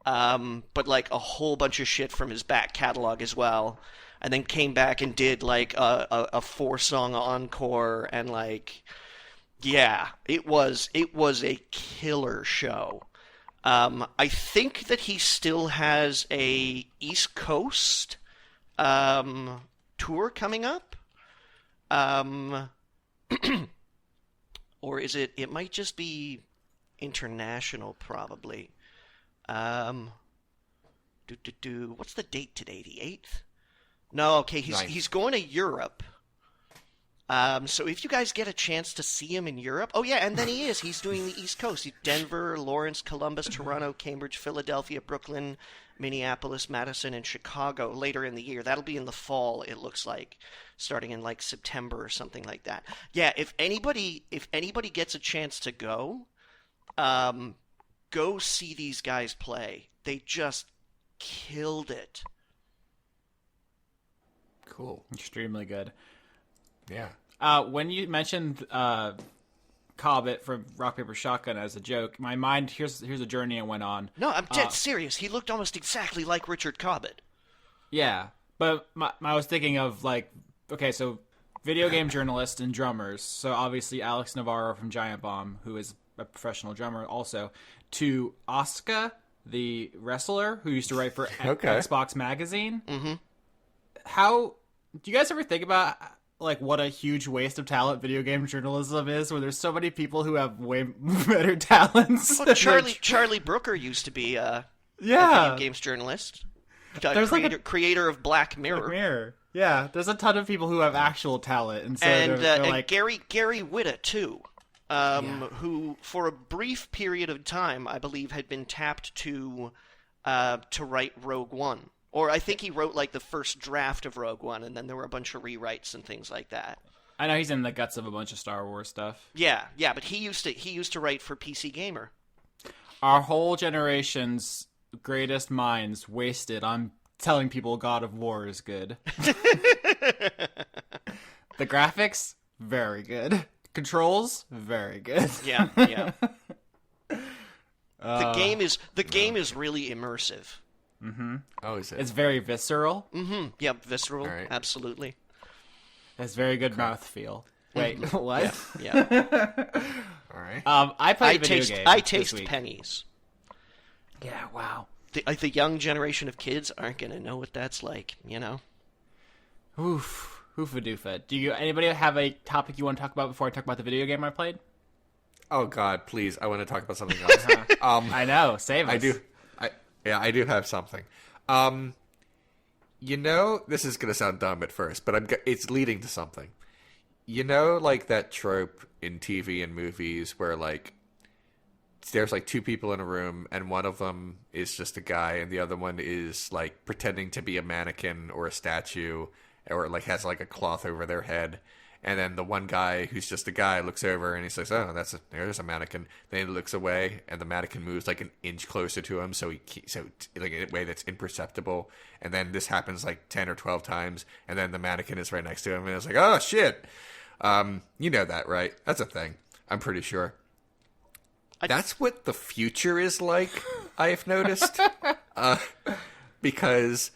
but like a whole bunch of shit from his back catalog as well. And then came back and did like a 4-song encore, and like, yeah, it was a killer show. I think that he still has a East Coast tour coming up, or is it might just be international, probably. What's the date today? The 8th? No, okay, he's going to Europe. So if you guys get a chance to see him in Europe, oh yeah, and then he's doing the East Coast. Denver, Lawrence, Columbus, Toronto, Cambridge, Philadelphia, Brooklyn, Minneapolis, Madison, and Chicago later in the year. That'll be in the fall, it looks like, starting in like September or something like that. Yeah, if anybody gets a chance to go see these guys play. They just killed it. Cool. Extremely good. Yeah. When you mentioned Cobbett from Rock Paper Shotgun as a joke, my mind here's a journey I went on. No, I'm dead serious. He looked almost exactly like Richard Cobbett. Yeah, but I was thinking of, like, okay, so video game journalists and drummers. So obviously Alex Navarro from Giant Bomb, who is a professional drummer also, to Asuka, the wrestler who used to write for Xbox Magazine. Mm-hmm. How do you guys ever think about, like what a huge waste of talent video game journalism is, where there's so many people who have way better talents. Well, Charlie Brooker used to be a video games journalist. There's creator of Black Mirror. Yeah, there's a ton of people who have actual talent, and so they're like Gary Whitta too, who for a brief period of time I believe had been tapped to write Rogue One. Or I think he wrote like the first draft of Rogue One, and then there were a bunch of rewrites and things like that. I know he's in the guts of a bunch of Star Wars stuff. Yeah, but he used to write for PC Gamer. Our whole generation's greatest minds wasted on telling people God of War is good. The graphics, very good. Controls, very good. Yeah. The game is really immersive. Mm-hmm. Oh, is it? It's very visceral. Mm-hmm. Yep, visceral. Right. Absolutely. It's very good mouthfeel. Wait, what? Yeah. All right. I played a video game. I taste pennies. Yeah. Wow. The young generation of kids aren't going to know what that's like. You know. Oof. Hoofa doofa. Anybody have a topic you want to talk about before I talk about the video game I played? Oh God, please! I want to talk about something else. I know. Save us. I do. I do have something. This is gonna sound dumb at first, but it's leading to something. Like that trope in TV and movies where like there's like two people in a room and one of them is just a guy and the other one is like pretending to be a mannequin or a statue or like has like a cloth over their head. And then the one guy who's just a guy looks over and he says, "Oh, there's a mannequin." Then he looks away, and the mannequin moves like an inch closer to him, so like in a way that's imperceptible. And then this happens like 10 or 12 times, and then the mannequin is right next to him, and it's like, "Oh shit!" You know that, right? That's a thing. I'm pretty sure. That's what the future is like. I have noticed, because.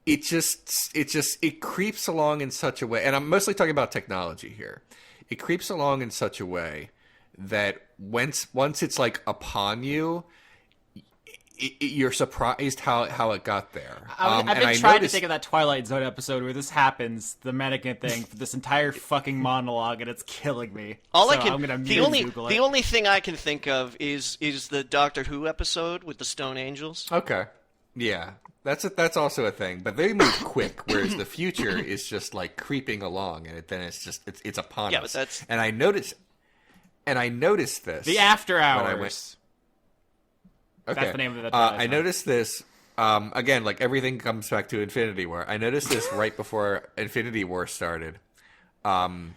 It creeps along in such a way, and I'm mostly talking about technology here. It creeps along in such a way that once it's like upon you, you're surprised how it got there. I've been trying to think of that Twilight Zone episode where this happens, the mannequin thing, for this entire fucking monologue, and it's killing me. The only thing I can think of is the Doctor Who episode with the Stone Angels. Okay, yeah. That's also a thing, but they move quick, whereas the future is just like creeping along, and then it's upon us. But and I noticed this. The After Hours. Okay, that's the name of it. I noticed this again. Like everything comes back to Infinity War. I noticed this right before Infinity War started. I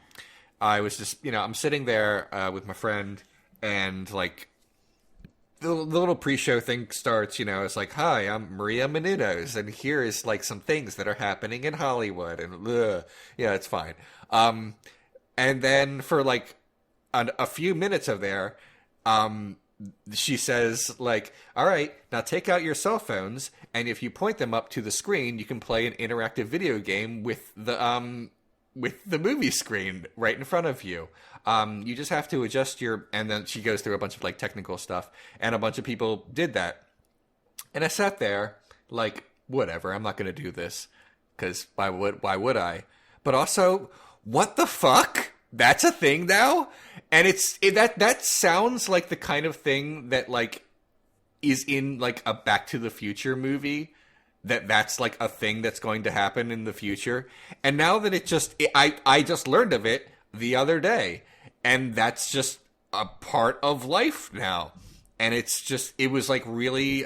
was just I'm sitting there with my friend, and like. The little pre-show thing starts, it's like, "Hi, I'm Maria Menounos, and here is like some things that are happening in Hollywood," and it's fine. And then for like a few minutes of there, she says like, "All right, now take out your cell phones, and if you point them up to the screen, you can play an interactive video game with the movie screen right in front of you. You just have to adjust and then she goes through a bunch of like technical stuff, and a bunch of people did that. And I sat there like, whatever, I'm not going to do this because why would I? But also, what the fuck? That's a thing now? And that sounds like the kind of thing that like is in like a Back to the Future movie. That's like a thing that's going to happen in the future. And now that I just learned of it the other day, and that's just a part of life now. And it was like really,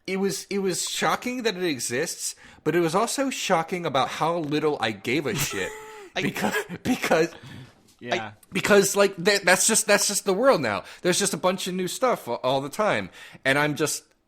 it was shocking that it exists, but it was also shocking about how little I gave a shit because like that's just the world now. There's just a bunch of new stuff all the time. And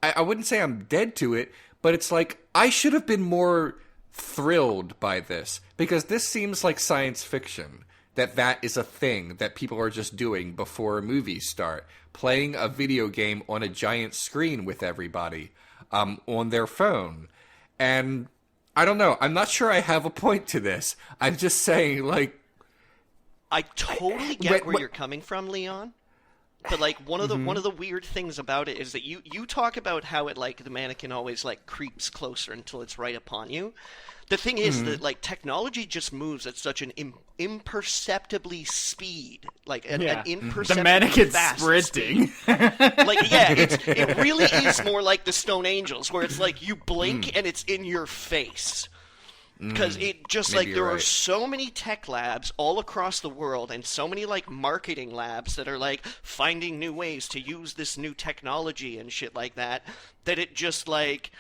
I wouldn't say I'm dead to it, but it's like, I should have been more thrilled by this, because this seems like science fiction, that is a thing that people are just doing before movies start, playing a video game on a giant screen with everybody on their phone. And I don't know, I'm not sure I have a point to this. I'm just saying, like... I totally get where you're coming from, Leon. But like one of the weird things about it is that you talk about how it like the mannequin always like creeps closer until it's right upon you. The thing is that like technology just moves at such an imperceptibly speed, like an imperceptibly the mannequin's fast sprinting. Like it really is more like the Stone Angels, where it's like you blink and it's in your face. Because it just like there are so many tech labs all across the world and so many like marketing labs that are like finding new ways to use this new technology and shit like that it just like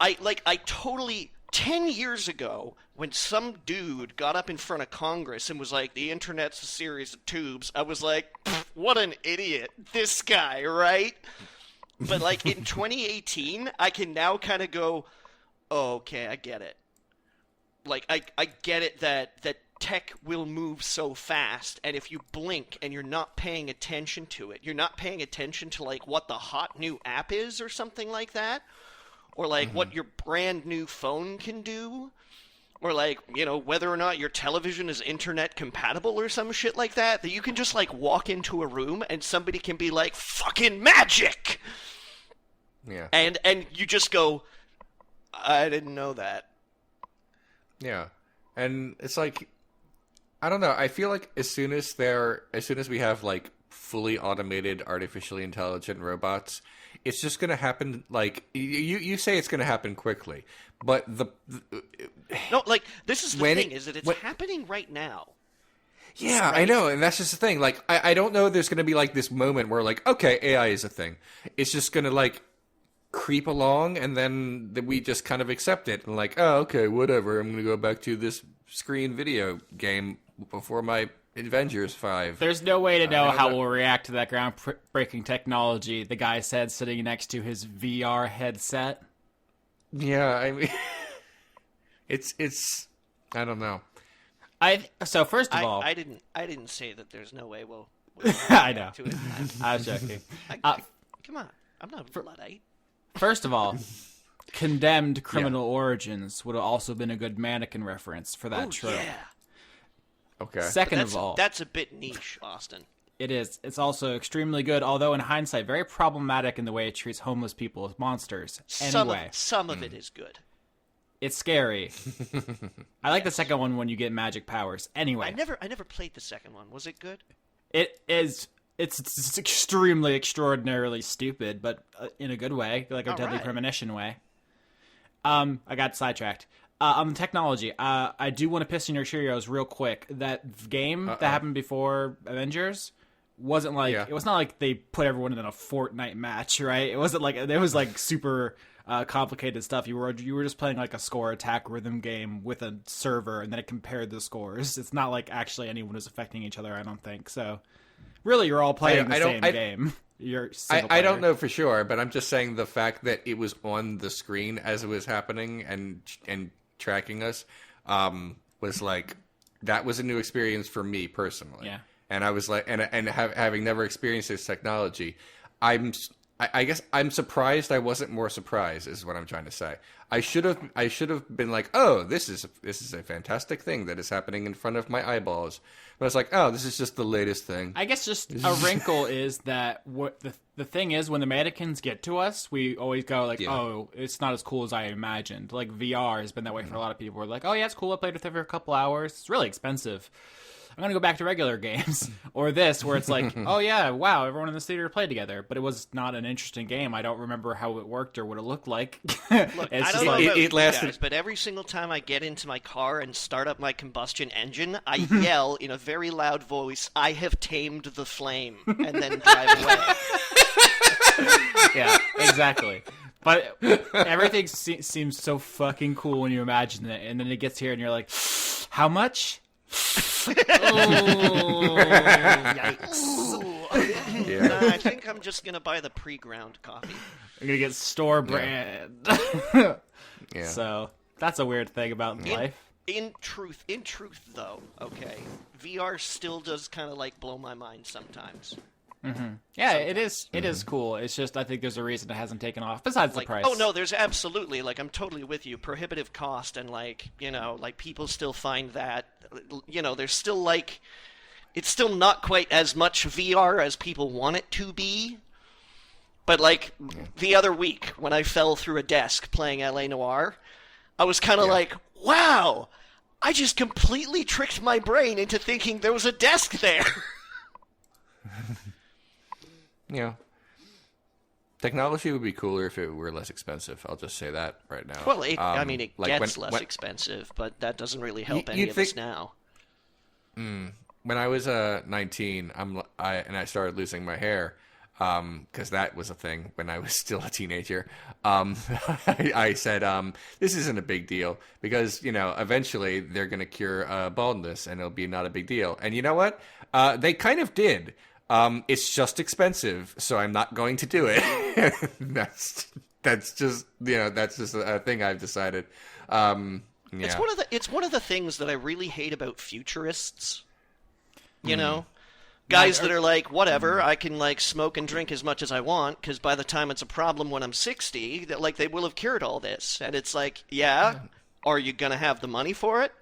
I totally 10 years ago when some dude got up in front of Congress and was like, the internet's a series of tubes, I was like, what an idiot, this guy, right? But like in 2018 I can now kind of go, oh, okay, I get it. Like, I get it that tech will move so fast, and if you blink and you're not paying attention to it, you're not paying attention to, like, what the hot new app is or something like that, or, like, what your brand new phone can do, or, like, you know, whether or not your television is internet compatible or some shit like that you can just, like, walk into a room and somebody can be like, fucking magic! Yeah. And you just go, I didn't know that. Yeah, and it's like, I don't know. I feel like as soon as we have like fully automated, artificially intelligent robots, it's just going to happen. Like you say, it's going to happen quickly, but no, like this is the thing is that it's happening right now. Yeah, right? I know, and that's just the thing. Like, I don't know. There's going to be like this moment where like, okay, AI is a thing. It's just going to like creep along, and then we just kind of accept it and like, oh, okay, whatever, I'm gonna go back to this screen video game before my Avengers 5. There's no way to know how we'll react to that groundbreaking technology, the guy said sitting next to his VR headset. Yeah, I mean it's I don't know. So first of all, I didn't say that there's no way we'll I know. To it. I was joking. Come on, I'm not a Luddite. First of all, Condemned Criminal Origins would have also been a good mannequin reference for that trope. Yeah. Okay. Second of all, that's a bit niche, Austin. It is. It's also extremely good, although in hindsight, very problematic in the way it treats homeless people as monsters. Anyway. Some of it is good. It's scary. I like the second one when you get magic powers. Anyway. I never played the second one. Was it good? It is. It's extremely, extraordinarily stupid, but in a good way, like a Deadly Premonition way. I got sidetracked. On the technology, I do want to piss in your Cheerios real quick. That game that happened before Avengers wasn't like it was not like they put everyone in a Fortnite match, right? It wasn't like it was like super complicated stuff. You were just playing like a score attack rhythm game with a server, and then it compared the scores. It's not like actually anyone was affecting each other. I don't think so. Really, you're all playing the same game. I don't know for sure, but I'm just saying the fact that it was on the screen as it was happening and tracking us was like, that was a new experience for me personally. Yeah. And I was like, having never experienced this technology, I guess I'm surprised I wasn't more surprised, is what I'm trying to say. I should have been like, oh, this is a fantastic thing that is happening in front of my eyeballs. But it's like, oh, this is just the latest thing. I guess just a wrinkle is that what the thing is, when the mannequins get to us, we always go like, oh, it's not as cool as I imagined. Like VR has been that way for a lot of people. We're like, oh yeah, it's cool. I played with it for a couple hours. It's really expensive. I'm going to go back to regular games. Or this, where it's like, oh yeah, wow, everyone in the theater played together. But it was not an interesting game. I don't remember how it worked or what it looked like. Look, I don't know about you guys, but every single time I get into my car and start up my combustion engine, I yell in a very loud voice, I have tamed the flame, and then drive away. Yeah, exactly. But everything seems so fucking cool when you imagine it. And then it gets here and you're like, how much? Oh, yikes. Yeah. I think I'm just going to buy the pre-ground coffee. I'm going to get store brand. Yeah. So that's a weird thing about life. In truth, though, okay, VR still does kind of like blow my mind sometimes. Mm-hmm. Yeah, it is. It is cool. It's just I think there's a reason it hasn't taken off. Besides the price. Oh no, there's absolutely I'm totally with you. Prohibitive cost and people still find that there's still It's still not quite as much VR as people want it to be. But, like, the other week, when I fell through a desk playing L.A. Noire, I was kind of like, wow, I just completely tricked my brain into thinking there was a desk there. Yeah. Technology would be cooler if it were less expensive. I'll just say that right now. Well, it gets less expensive, but that doesn't really help any of us now. When I was 19, I started losing my hair, because that was a thing when I was still a teenager. I said, this isn't a big deal because, eventually they're going to cure baldness and it'll be not a big deal. And you know what? They kind of did. It's just expensive, so I'm not going to do it. that's just a thing I've decided. It's one of the things that I really hate about futurists. Guys that are like, whatever, I can like smoke and drink as much as I want because by the time it's a problem when I'm 60, that like they will have cured all this. And it's like, are you gonna have the money for it?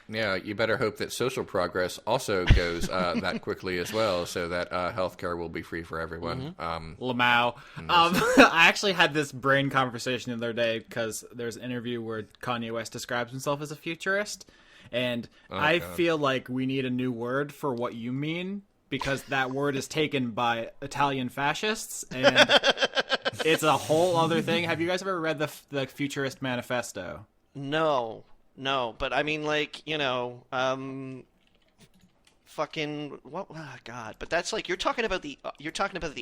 Yeah, you better hope that social progress also goes that quickly as well, so that healthcare will be free for everyone. Lamau. I actually had this brain conversation the other day because there's an interview where Kanye West describes himself as a futurist, and I feel like we need a new word for what you mean because that word is taken by Italian fascists, and it's a whole other thing. Have you guys ever read the Futurist Manifesto? No, but I mean, like, fucking what? Oh, God, but that's like you're talking about the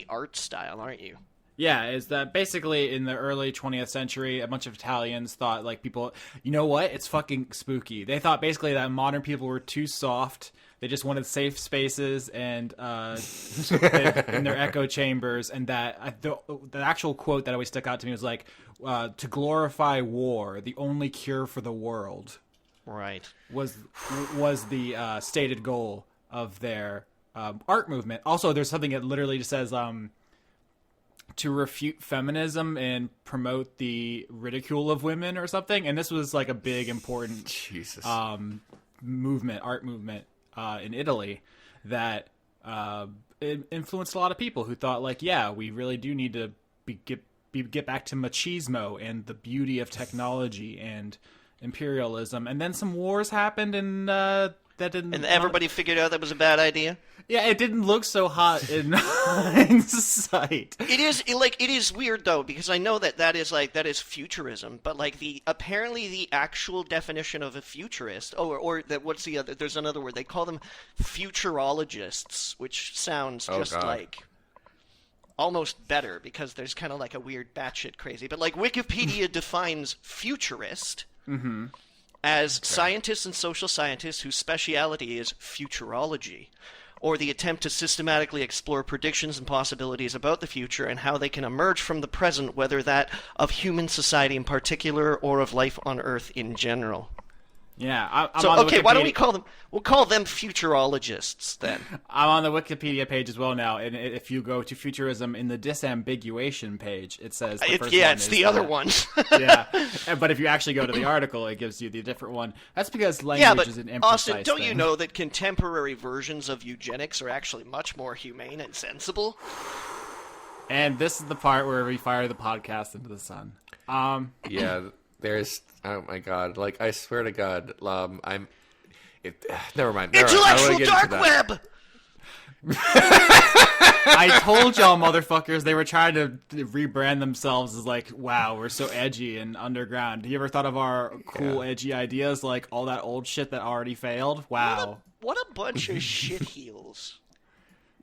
art style, aren't you? Yeah, is that basically in the early 20th century, a bunch of Italians thought like people, you know what? It's fucking spooky. They thought basically that modern people were too soft. They just wanted safe spaces and in their echo chambers, and that the actual quote that always stuck out to me was like, "To glorify war, the only cure for the world." Right. Was the stated goal of their art movement. Also, there's something that literally just says to refute feminism and promote the ridicule of women or something. And this was like a big important art movement in Italy that it influenced a lot of people who thought like, we really do need to get back to machismo and the beauty of technology and imperialism. And then some wars happened and that didn't... And everybody figured out that was a bad idea? Yeah, it didn't look so hot in hindsight. It is weird though, because I know that is futurism, but like apparently the actual definition of a futurist, or that what's the other? There's another word. They call them futurologists, which sounds like almost better because there's kind of like a weird batshit crazy. But like Wikipedia defines futurist as scientists and social scientists whose speciality is futurology, or the attempt to systematically explore predictions and possibilities about the future and how they can emerge from the present, whether that of human society in particular or of life on Earth in general. Yeah. Why don't we call them? We'll call them futurologists then. I'm on the Wikipedia page as well now, and if you go to futurism in the disambiguation page, it says it's the other one. Yeah, but if you actually go to the article, it gives you the different one. That's because language is an imprecise Austin, don't thing. you know that contemporary versions of eugenics are actually much more humane and sensible? And this is the part where we fire the podcast into the sun. Yeah. There's, oh my God, like, I swear to God, never mind. Intellectual dark web! I told y'all motherfuckers they were trying to rebrand themselves as like, wow, we're so edgy and underground. You ever thought of our cool, edgy ideas, like all that old shit that already failed? Wow. What a bunch of shitheels.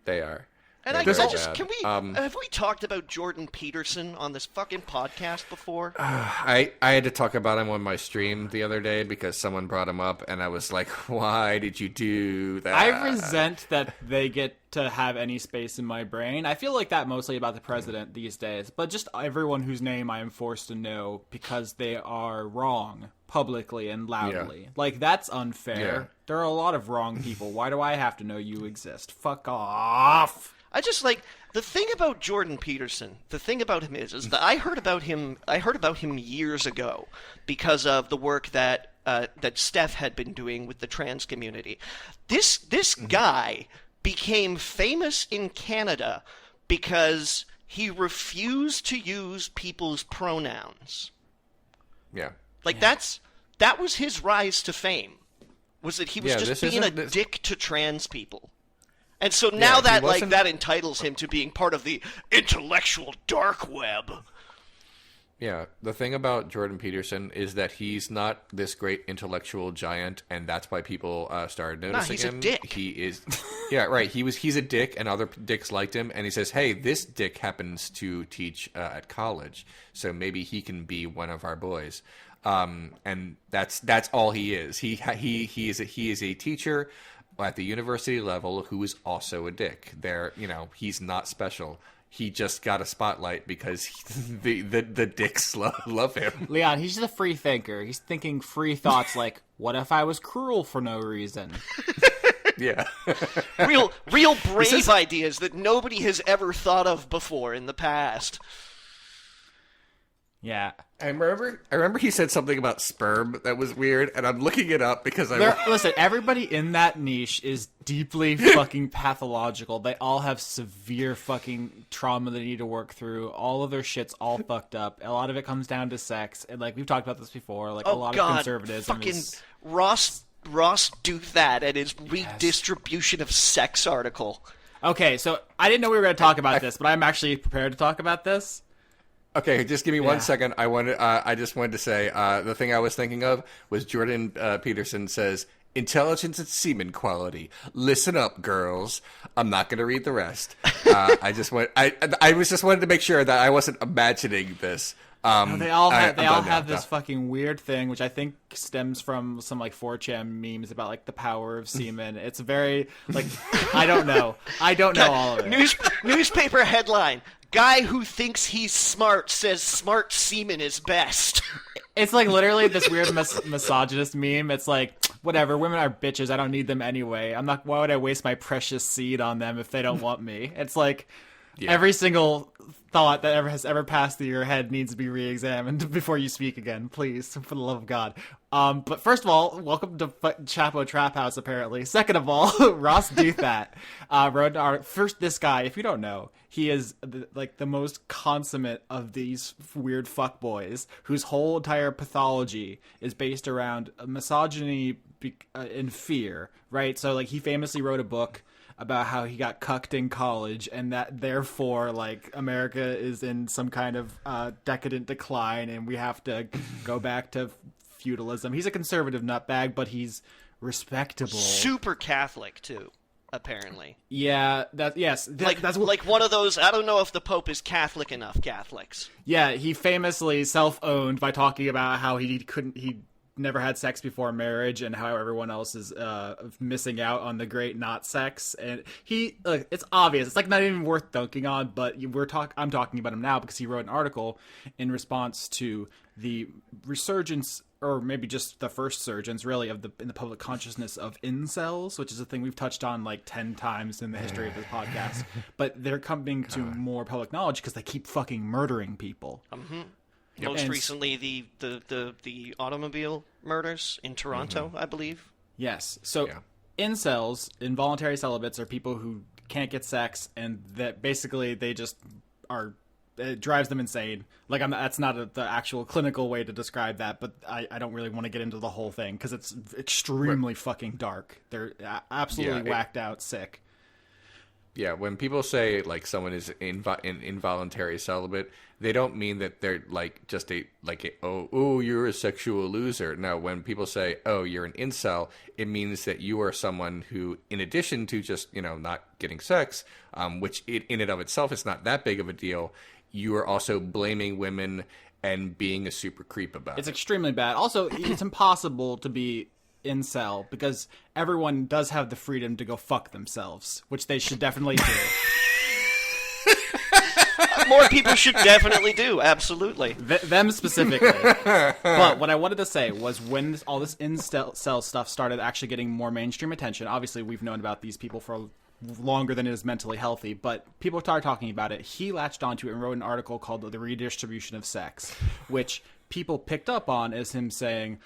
They are. And have we talked about Jordan Peterson on this fucking podcast before? I had to talk about him on my stream the other day because someone brought him up, and I was like, why did you do that? I resent that they get to have any space in my brain. I feel like that mostly about the president these days, but just everyone whose name I am forced to know because they are wrong publicly and loudly. Yeah. Like, that's unfair. Yeah. There are a lot of wrong people. Why do I have to know you exist? Fuck off. I just like the thing about Jordan Peterson. The thing about him is that I heard about him years ago because of the work that that Steph had been doing with the trans community. This guy became famous in Canada because he refused to use people's pronouns. Yeah. That was his rise to fame. Was that he was just being a dick to trans people. And so now that entitles him to being part of the intellectual dark web. Yeah, the thing about Jordan Peterson is that he's not this great intellectual giant, and that's why people started noticing him. He's a dick. He is, yeah, right. He's a dick, and other dicks liked him. And he says, "Hey, this dick happens to teach at college, so maybe he can be one of our boys." And that's all he is. He is a teacher at the university level who is also a dick. He's not special. He just got a spotlight because the dicks love him. Leon, he's just a free thinker. He's thinking free thoughts like, what if I was cruel for no reason? Yeah. real brave ideas that nobody has ever thought of before in the past. Yeah. I remember he said something about sperm that was weird, and I'm looking it up because listen, everybody in that niche is deeply fucking pathological. They all have severe fucking trauma they need to work through. All of their shit's all fucked up. A lot of it comes down to sex, and we've talked about this before. A lot of conservatism fucking is... Ross do that and his redistribution of sex article. Okay, so I didn't know we were going to talk about this, but I'm actually prepared to talk about this. Okay, just give me 1 second. I just wanted to say the thing I was thinking of was Jordan Peterson says, "Intelligence and semen quality. Listen up, girls." I'm not going to read the rest. I was just wanted to make sure that I wasn't imagining this. They all have this fucking weird thing, which I think stems from some 4chan memes about the power of semen. It's very I don't know all of it. Newspaper headline: Guy who thinks he's smart says smart semen is best. It's literally this weird misogynist meme. It's whatever, women are bitches. I don't need them anyway. Why would I waste my precious seed on them if they don't want me? It's every single thought that has ever passed through your head needs to be re-examined before you speak again, please, for the love of God. But first of all, welcome to Chapo Trap House, apparently. Second of all, Ross Douthat wrote our first. This guy, if you don't know, he is the most consummate of these weird fuckboys whose whole entire pathology is based around misogyny and fear, right? So he famously wrote a book about how he got cucked in college and that therefore America is in some kind of decadent decline and we have to go back to feudalism. He's a conservative nutbag, but he's respectable. Super Catholic too, apparently. Yeah, that's one of those. I don't know if the Pope is Catholic enough Catholics. Yeah, he famously self-owned by talking about how he never had sex before marriage and how everyone else is missing out on the great not sex. And it's obvious. It's not even worth dunking on, but I'm talking about him now because he wrote an article in response to the resurgence, or maybe just the first surgence really in the public consciousness of incels, which is a thing we've touched on 10 times in the history of this podcast. But they're coming to more public knowledge because they keep fucking murdering people. Mm-hmm. Most recently, the automobile murders in Toronto, I believe. Yes. So incels, involuntary celibates, are people who can't get sex, and that basically they just are. It drives them insane. That's not the actual clinical way to describe that, but I don't really want to get into the whole thing because it's extremely fucking dark. They're absolutely whacked out, sick. Yeah, when people say someone is in involuntary celibate, they don't mean that they're you're a sexual loser. No, when people say, oh, you're an incel, it means that you are someone who, in addition to just not getting sex, which in and of itself is not that big of a deal, you are also blaming women and being a super creep about it. It's extremely bad. Also, it's impossible to be incel because everyone does have the freedom to go fuck themselves, which they should definitely do. More people should definitely do, absolutely. Them specifically. But what I wanted to say was when all this incel stuff started actually getting more mainstream attention, obviously we've known about these people for longer than it is mentally healthy, but people started talking about it. He latched onto it and wrote an article called The Redistribution of Sex, which people picked up on as him saying,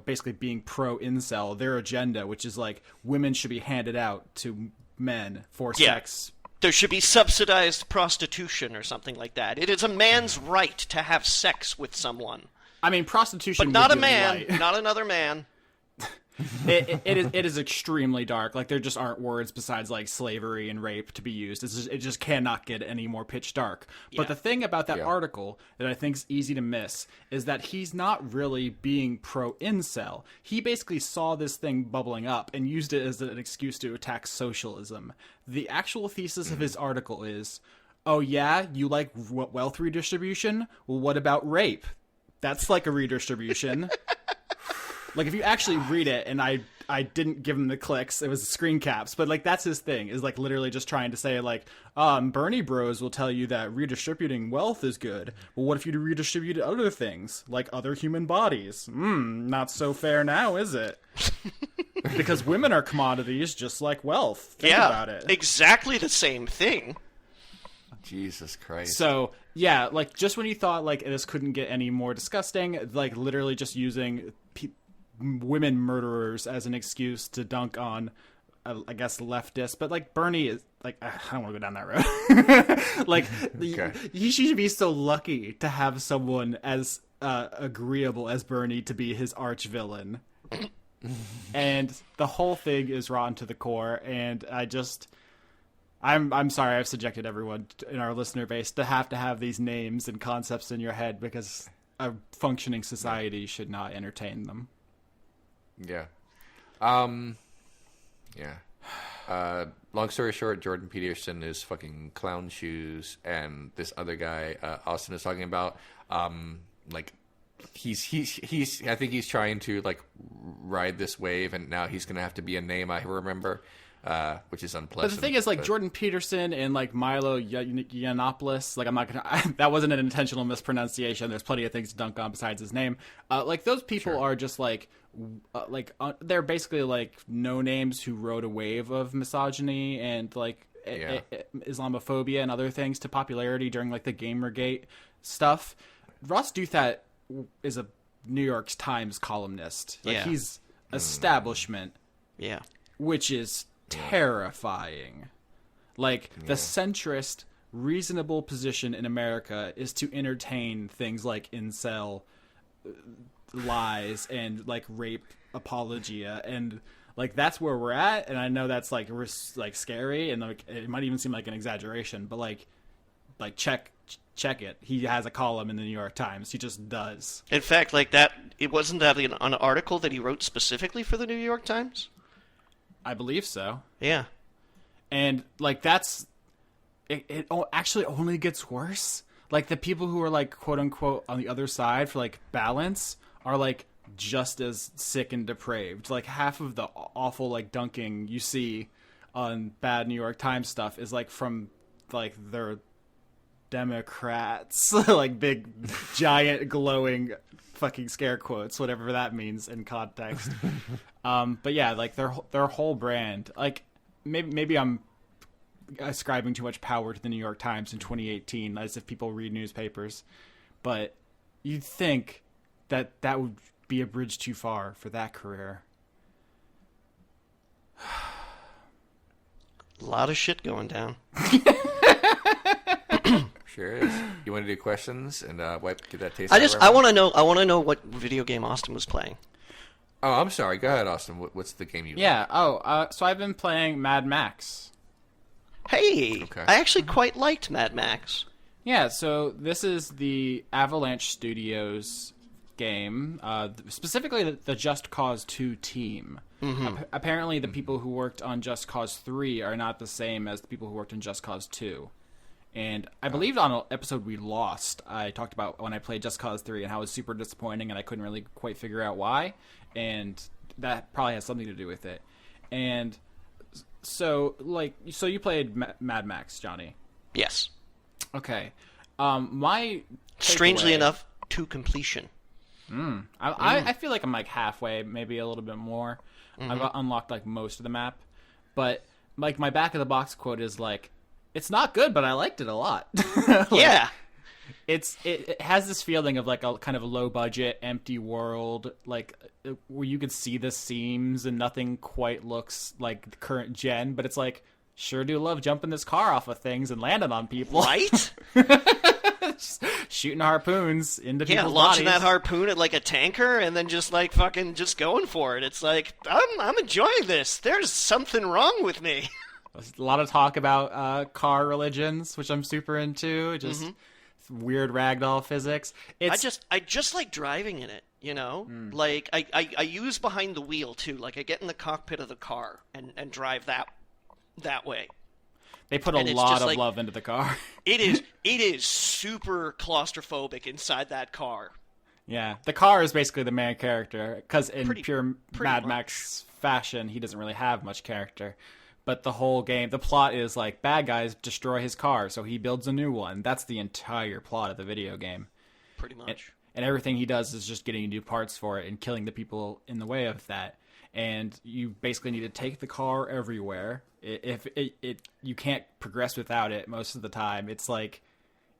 basically being pro-incel, their agenda, which is like women should be handed out to men for sex. There should be subsidized prostitution or something like that. It is a man's right to have sex with someone. I mean, prostitution, but not a man, not another man. It is extremely dark. Like, there just aren't words besides like slavery and rape to be used. It just cannot get any more pitch dark. Yeah. But the thing about that article that I think is easy to miss is that he's not really being pro-incel. He basically saw this thing bubbling up and used it as an excuse to attack socialism. The actual thesis of his article is, oh yeah, you like wealth redistribution? Well, what about rape? That's like a redistribution. Like, if you actually read it, and I didn't give him the clicks, it was screen caps, but, like, that's his thing, is, like, literally just trying to say, like, Bernie bros will tell you that redistributing wealth is good. Well, what if you redistribute other things, like other human bodies? Not so fair now, is it? Because women are commodities just like wealth. Think about it. Exactly the same thing. Jesus Christ. So, yeah, like, just when you thought, like, this couldn't get any more disgusting, like, literally just using women murderers as an excuse to dunk on, I guess, leftists. But, like, Bernie is, like, I don't want to go down that road. Like, he should be so lucky to have someone as agreeable as Bernie to be his arch villain. And the whole thing is rotten to the core, and I'm sorry I've subjected everyone in our listener base to have these names and concepts in your head, because a functioning society should not entertain them. Yeah. Long story short, Jordan Peterson is fucking clown shoes, and this other guy, Austin, is talking about, like, he's I think he's trying to, like, ride this wave, and now he's gonna have to be a name I remember. Which is unpleasant. But the thing is, like, Jordan Peterson and, like, Milo Yiannopoulos, like, I'm not gonna... that wasn't an intentional mispronunciation. There's plenty of things to dunk on besides his name. Like, those people are just, like, they're basically, like, no-names who rode a wave of misogyny and, like, Islamophobia and other things to popularity during, like, the Gamergate stuff. Ross Douthat is a New York Times columnist. Like, he's establishment. Yeah. Which is terrifying. Like, the centrist, reasonable position in America is to entertain things like incel lies and, like, rape apologia, and, like, that's where we're at. And I know that's, like, scary, and, like, it might even seem like an exaggeration, but, like check it. He has a column in the New York Times. He just does. In fact, like, that, it wasn't that an article that he wrote specifically for the New York Times? I believe so. Yeah. And, like, that's... It actually only gets worse. Like, the people who are, like, quote-unquote on the other side for, like, balance are, like, just as sick and depraved. Like, half of the awful, like, dunking you see on bad New York Times stuff is, like, from, like, their Democrats. Like, big, giant, glowing fucking scare quotes, whatever that means in context. But yeah, like, their whole brand, like, maybe I'm ascribing too much power to the New York Times in 2018, as if people read newspapers, but you'd think that would be a bridge too far for that career. A lot of shit going down. Sure is. You want to do questions and get that taste? I want to know what video game Austin was playing. Oh, I'm sorry. Go ahead, Austin. What's the game you? Yeah. Like? So I've been playing Mad Max. Hey, okay. I actually quite liked Mad Max. Yeah. So this is the Avalanche Studios game, specifically the Just Cause 2 team. Mm-hmm. Apparently, the people who worked on Just Cause 3 are not the same as the people who worked on Just Cause 2. And I believe on an episode we lost, I talked about when I played Just Cause 3 and how it was super disappointing and I couldn't really quite figure out why. And that probably has something to do with it. And so you played Mad Max, Johnny? Yes. Okay. My strangely enough, to completion. I feel like I'm like halfway, maybe a little bit more. I've unlocked like most of the map. But like my back of the box quote is like, it's not good, but I liked it a lot. Yeah. it has this feeling of like a kind of a low budget, empty world, like where you could see the seams and nothing quite looks like the current gen, but it's like, sure do love jumping this car off of things and landing on people. Right? Just shooting harpoons into people's launching bodies. that harpoon at like a tanker and then just like fucking just going for it. It's like, I'm enjoying this. There's something wrong with me. A lot of talk about car religions, which I'm super into. Just weird ragdoll physics. I just like driving in it, you know? Like, I use behind the wheel, too. Like, I get in the cockpit of the car and drive that way. They put a lot of love into the car. It is super claustrophobic inside that car. Yeah, the car is basically the main character, because in pure Mad much. Max fashion, he doesn't really have much character. But the whole game, the plot is like, bad guys destroy his car, so he builds a new one. That's the entire plot of the video game. Pretty much. And everything he does is just getting new parts for it and killing the people in the way of that. And you basically need to take the car everywhere. If you can't progress without it most of the time. It's like,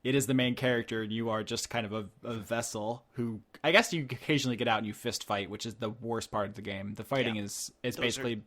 it is the main character, and you are just kind of a vessel who, I guess you occasionally get out and you fist fight, which is the worst part of the game. The fighting is basically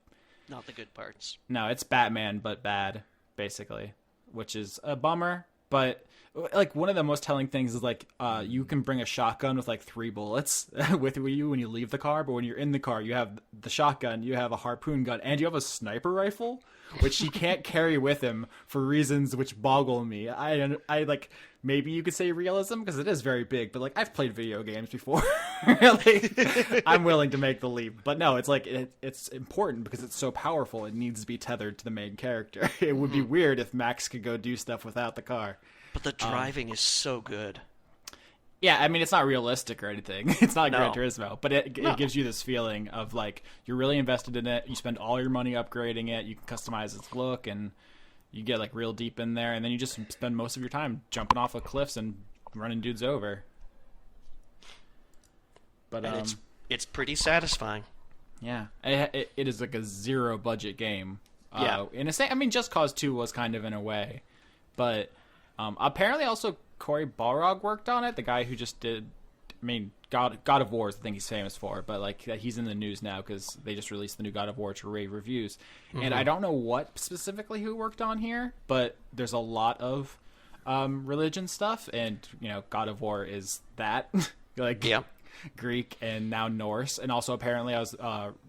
not the good parts. No, it's Batman, but bad, basically, which is a bummer. But like, one of the most telling things is like, you can bring a shotgun with like 3 bullets with you when you leave the car, but when you're in the car, you have the shotgun, you have a harpoon gun, and you have a sniper rifle, which he can't carry with him for reasons which boggle me. I like, maybe you could say realism, because it is very big, but like, I've played video games before. Like, I'm willing to make the leap. But no, it's like, it's important because it's so powerful. It needs to be tethered to the main character. It would be weird if Max could go do stuff without the car. But the driving is so good. Yeah, I mean, it's not realistic or anything. It's not Gran Turismo, but it gives you this feeling of like, you're really invested in it. You spend all your money upgrading it. You can customize its look, and you get like real deep in there, and then you just spend most of your time jumping off of cliffs and running dudes over. But and it's pretty satisfying. Yeah, it is like a zero budget game. Yeah, in a sense, I mean, Just Cause 2 was kind of in a way, but apparently also Cory Balrog worked on it. The guy who just did, I mean, God of War is the thing he's famous for, but like, he's in the news now because they just released the new God of War to rave reviews. And I don't know what specifically who worked on here, but there's a lot of religion stuff, and you know, God of War is that. Like, yeah. Greek and now Norse. And also apparently I was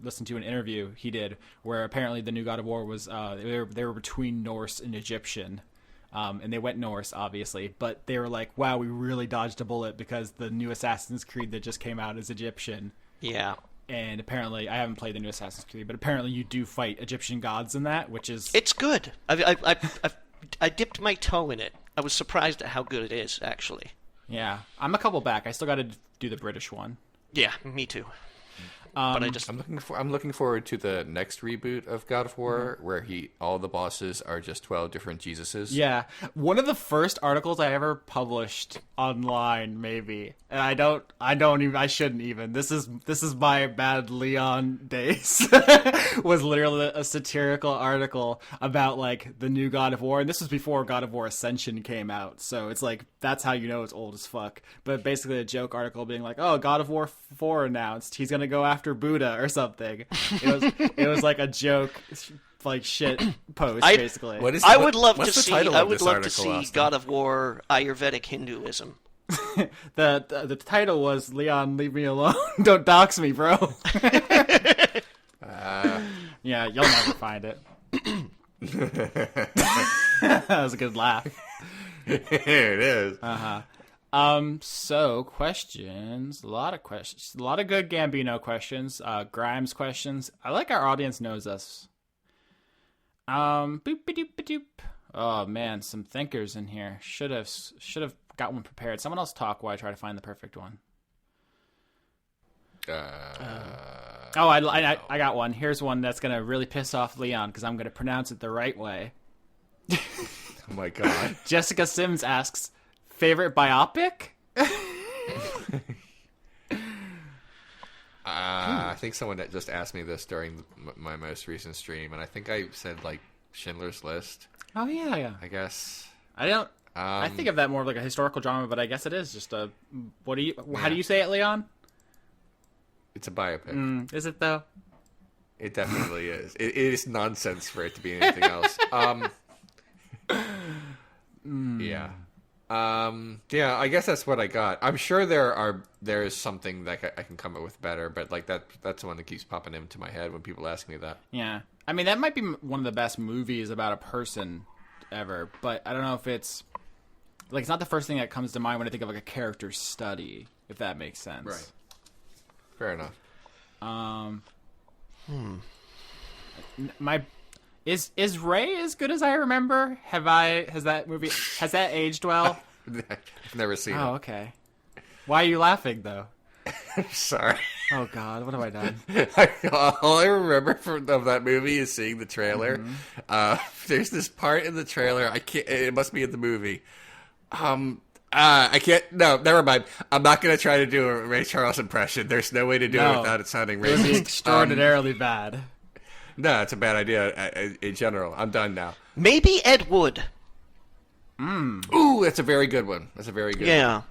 listening to an interview he did where apparently the new God of War was they were between Norse and Egyptian. And they went Norse, obviously, but they were like, wow, we really dodged a bullet because the new Assassin's Creed that just came out is Egyptian. Yeah. And apparently, I haven't played the new Assassin's Creed, but apparently you do fight Egyptian gods in that, which is... It's good. I dipped my toe in it. I was surprised at how good it is, actually. Yeah. I'm a couple back. I still got to do the British one. Yeah, me too. But I'm looking forward to the next reboot of God of War, where all the bosses are just 12 different Jesuses. Yeah, one of the first articles I ever published online, maybe, and I shouldn't even. This is my bad Leon days. Was literally a satirical article about like the new God of War, and this was before God of War Ascension came out, so it's like that's how you know it's old as fuck. But basically a joke article being like, "Oh, God of War 4 announced. He's gonna go after Buddha or something." It was like a joke, like shit post basically. I would love to see God of War Ayurvedic Hinduism. The title was "Leon, leave me alone. Don't dox me, bro." Yeah, you'll never find it. That was a good laugh. Here it is. So questions, a lot of good Gambino questions, Grimes questions. I like our audience knows us. Boop-a-doop-a-doop. Oh man, some thinkers in here. Should have got one prepared. Someone else talk while I try to find the perfect one. I got one. Here's one that's gonna really piss off Leon because I'm gonna pronounce it the right way. Oh my god. Jessica Sims asks, favorite biopic? I think someone that just asked me this during my most recent stream, and I think I said like Schindler's List. Oh yeah. I guess. I don't I think of that more like a historical drama, but I guess it is just a. How do you say it, Leon? It's a biopic. Is it though? It definitely is. It is nonsense for it to be anything else. Yeah. Yeah, I guess that's what I got. I'm sure there is something that I can come up with better, but like that's the one that keeps popping into my head when people ask me that. Yeah. I mean, that might be one of the best movies about a person ever, but I don't know if it's like it's not the first thing that comes to mind when I think of like a character study, if that makes sense. Right. Fair enough. Is Ray as good as I remember? Has that aged well? I've never seen it. Oh, okay. Why are you laughing though? I'm sorry. Oh God, what have I done? All I remember of that movie is seeing the trailer. There's this part in the trailer. I can't. It must be in the movie. I can't. No, never mind. I'm not going to try to do a Ray Charles impression. There's no way to do it without it sounding racist. It would be extraordinarily bad. No, it's a bad idea in general. I'm done now. Maybe Ed Wood. Ooh, that's a very good one. That's a very good one.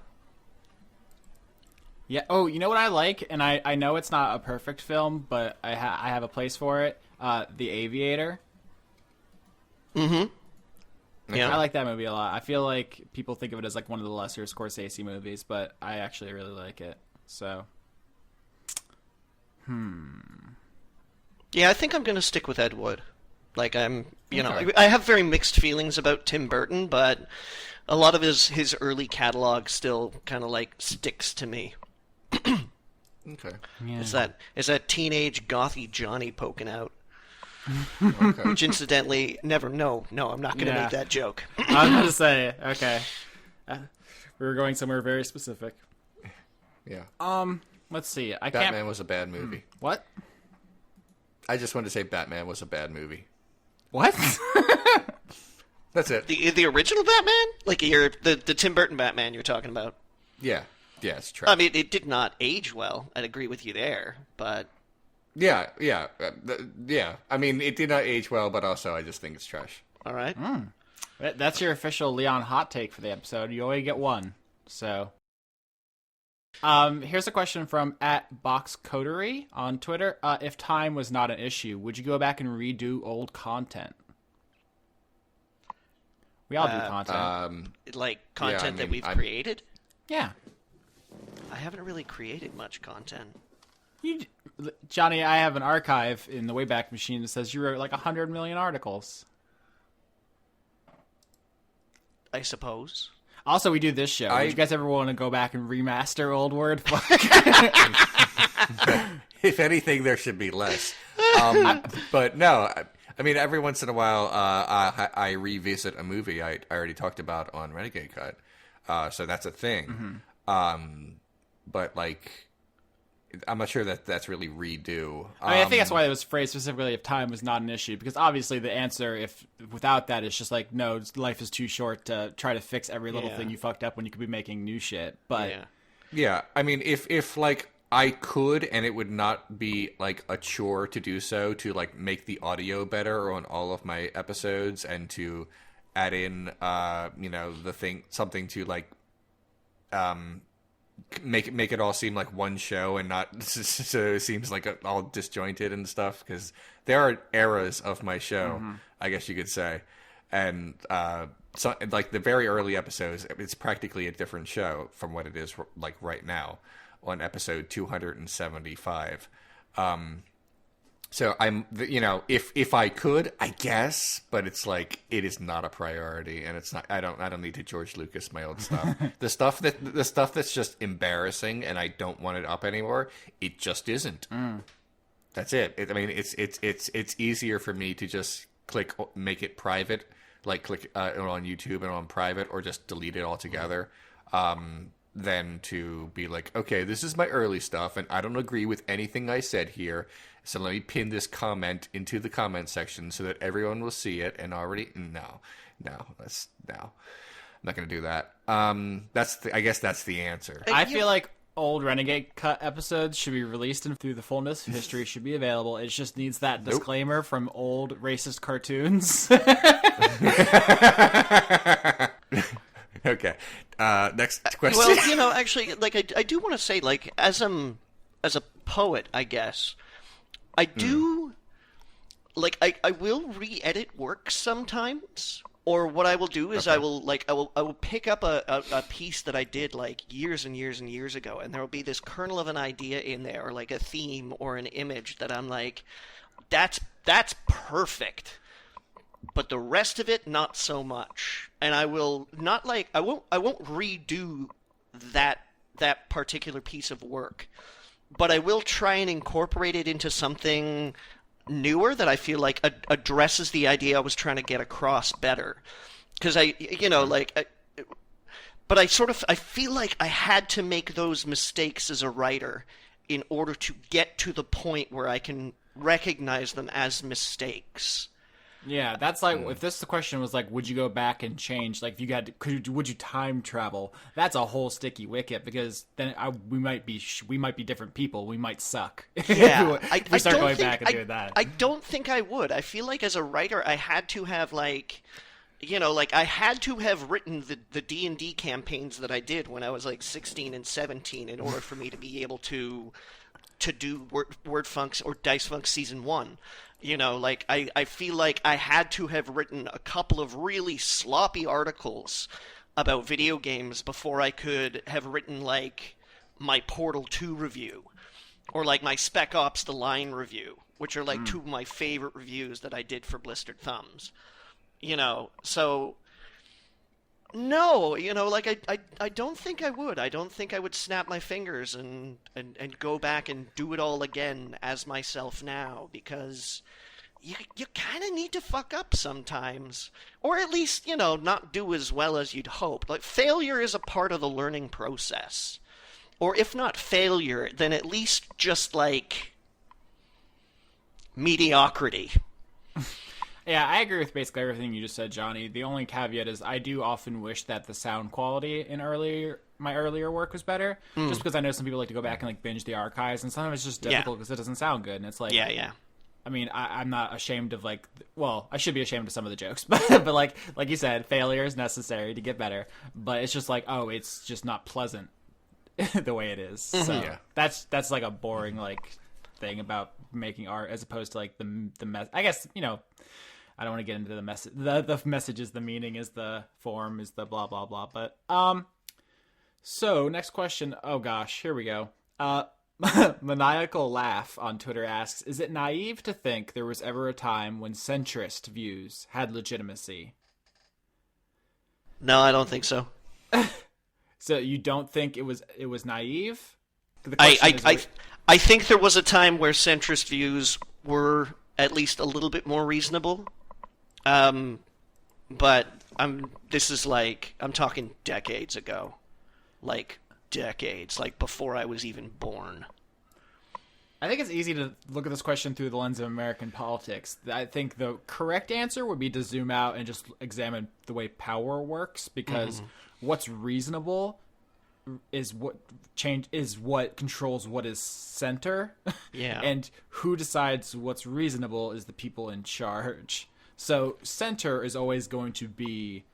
Yeah. Oh, you know what I like? And I know it's not a perfect film, but I have a place for it. The Aviator. Mm-hmm. Yeah. I like that movie a lot. I feel like people think of it as like one of the lesser Scorsese movies, but I actually really like it. So. Yeah, I think I'm going to stick with Ed Wood. Like, I have very mixed feelings about Tim Burton, but a lot of his early catalog still kind of, like, sticks to me. Okay. Yeah. It's that teenage gothy Johnny poking out. Okay. Which, incidentally, I'm not going to make that joke. I was going to say, okay. We were going somewhere very specific. Yeah. Let's see. Batman was a bad movie. What? I just wanted to say Batman was a bad movie. What? That's it. The original Batman? Like the Tim Burton Batman you're talking about? Yeah. Yeah, it's trash. I mean, it did not age well. I'd agree with you there, but... Yeah. I mean, it did not age well, but also I just think it's trash. All right. That's your official Leon hot take for the episode. You only get one, so... Here's a question from @BoxCotery on Twitter. If time was not an issue, would you go back and redo old content? We all do content. Like content that we've created? Yeah. I haven't really created much content. Johnny, I have an archive in the Wayback Machine that says you wrote like 100 million articles. I suppose. Also, we do this show. Would you guys ever want to go back and remaster old Wordfuck? If anything, there should be less. But no, I mean, every once in a while, I revisit a movie I already talked about on Renegade Cut. So that's a thing. Mm-hmm. But like, I'm not sure that's really redo. I mean, I think that's why it was phrased specifically if time was not an issue, because obviously the answer, if without that, is just like, no, life is too short to try to fix every little thing you fucked up when you could be making new shit. But yeah, I mean, if like I could, and it would not be like a chore to do so, to like make the audio better on all of my episodes and to add in, something to like, make it all seem like one show and not so it seems like all disjointed and stuff, because there are eras of my show, I guess you could say, and so like the very early episodes, it's practically a different show from what it is like right now on episode 275. So I'm, if I could, I guess, but it's like, it is not a priority, and it's not, I don't need to George Lucas my old stuff. The stuff that's just embarrassing and I don't want it up anymore, it just isn't. That's it. I mean, it's easier for me to just make it private, like click on YouTube and on private, or just delete it altogether, than to be like, okay, this is my early stuff and I don't agree with anything I said here, so let me pin this comment into the comment section so that everyone will see it and already... No. I'm not going to do that. I guess that's the answer. I feel like old Renegade Cut episodes should be released and through the fullness. History should be available. It just needs that disclaimer from old racist cartoons. Okay. Next question. Well, actually, like I do want to say, like as a poet, I guess I do like I will re-edit work sometimes. Or what I will do is I will pick up a piece that I did like years and years and years ago, and there will be this kernel of an idea in there, or like a theme or an image that I'm like, that's perfect, but the rest of it not so much. And I will not like I won't redo that particular piece of work, but I will try and incorporate it into something newer that I feel like addresses the idea I was trying to get across better. Because I feel like I had to make those mistakes as a writer in order to get to the point where I can recognize them as mistakes. Yeah, that's like, if the question was like, would you go back and change, like, if you would you time travel? That's a whole sticky wicket, because then we might be different people. We might suck. Yeah, if we start going back and doing that. I don't think I would. I feel like as a writer, I had to have like, I had to have written the D&D campaigns that I did when I was like 16 and 17 in order for me to be able to do Word Funks or Dice Funk Season 1. I feel like I had to have written a couple of really sloppy articles about video games before I could have written, like, my Portal 2 review, or, like, my Spec Ops The Line review, which are, like, two of my favorite reviews that I did for Blistered Thumbs. So... No, I don't think I would. I don't think I would snap my fingers and go back and do it all again as myself now, because you kind of need to fuck up sometimes. Or at least, not do as well as you'd hope. Like, failure is a part of the learning process. Or if not failure, then at least just, like, mediocrity. Yeah, I agree with basically everything you just said, Johnny. The only caveat is I do often wish that the sound quality in my earlier work was better, just because I know some people like to go back and like binge the archives, and sometimes it's just difficult because it doesn't sound good, and it's like... Yeah. I mean, I'm not ashamed of like... Well, I should be ashamed of some of the jokes, but like you said, failure is necessary to get better, but it's just like, oh, it's just not pleasant the way it is. Mm-hmm. So that's like a boring like thing about making art, as opposed to like the I guess, I don't want to get into the message. The message is the meaning, is the form, is the blah, blah, blah. But, so next question. Oh gosh, here we go. Maniacal Laugh on Twitter asks, is it naive to think there was ever a time when centrist views had legitimacy? No, I don't think so. So you don't think it was naive? I think there was a time where centrist views were at least a little bit more reasonable. But this is like, I'm talking decades ago. Like, decades. Like, before I was even born. I think it's easy to look at this question through the lens of American politics. I think the correct answer would be to zoom out and just examine the way power works, because what's reasonable is what controls what is center. Yeah. And who decides what's reasonable is the people in charge. So center is always going to be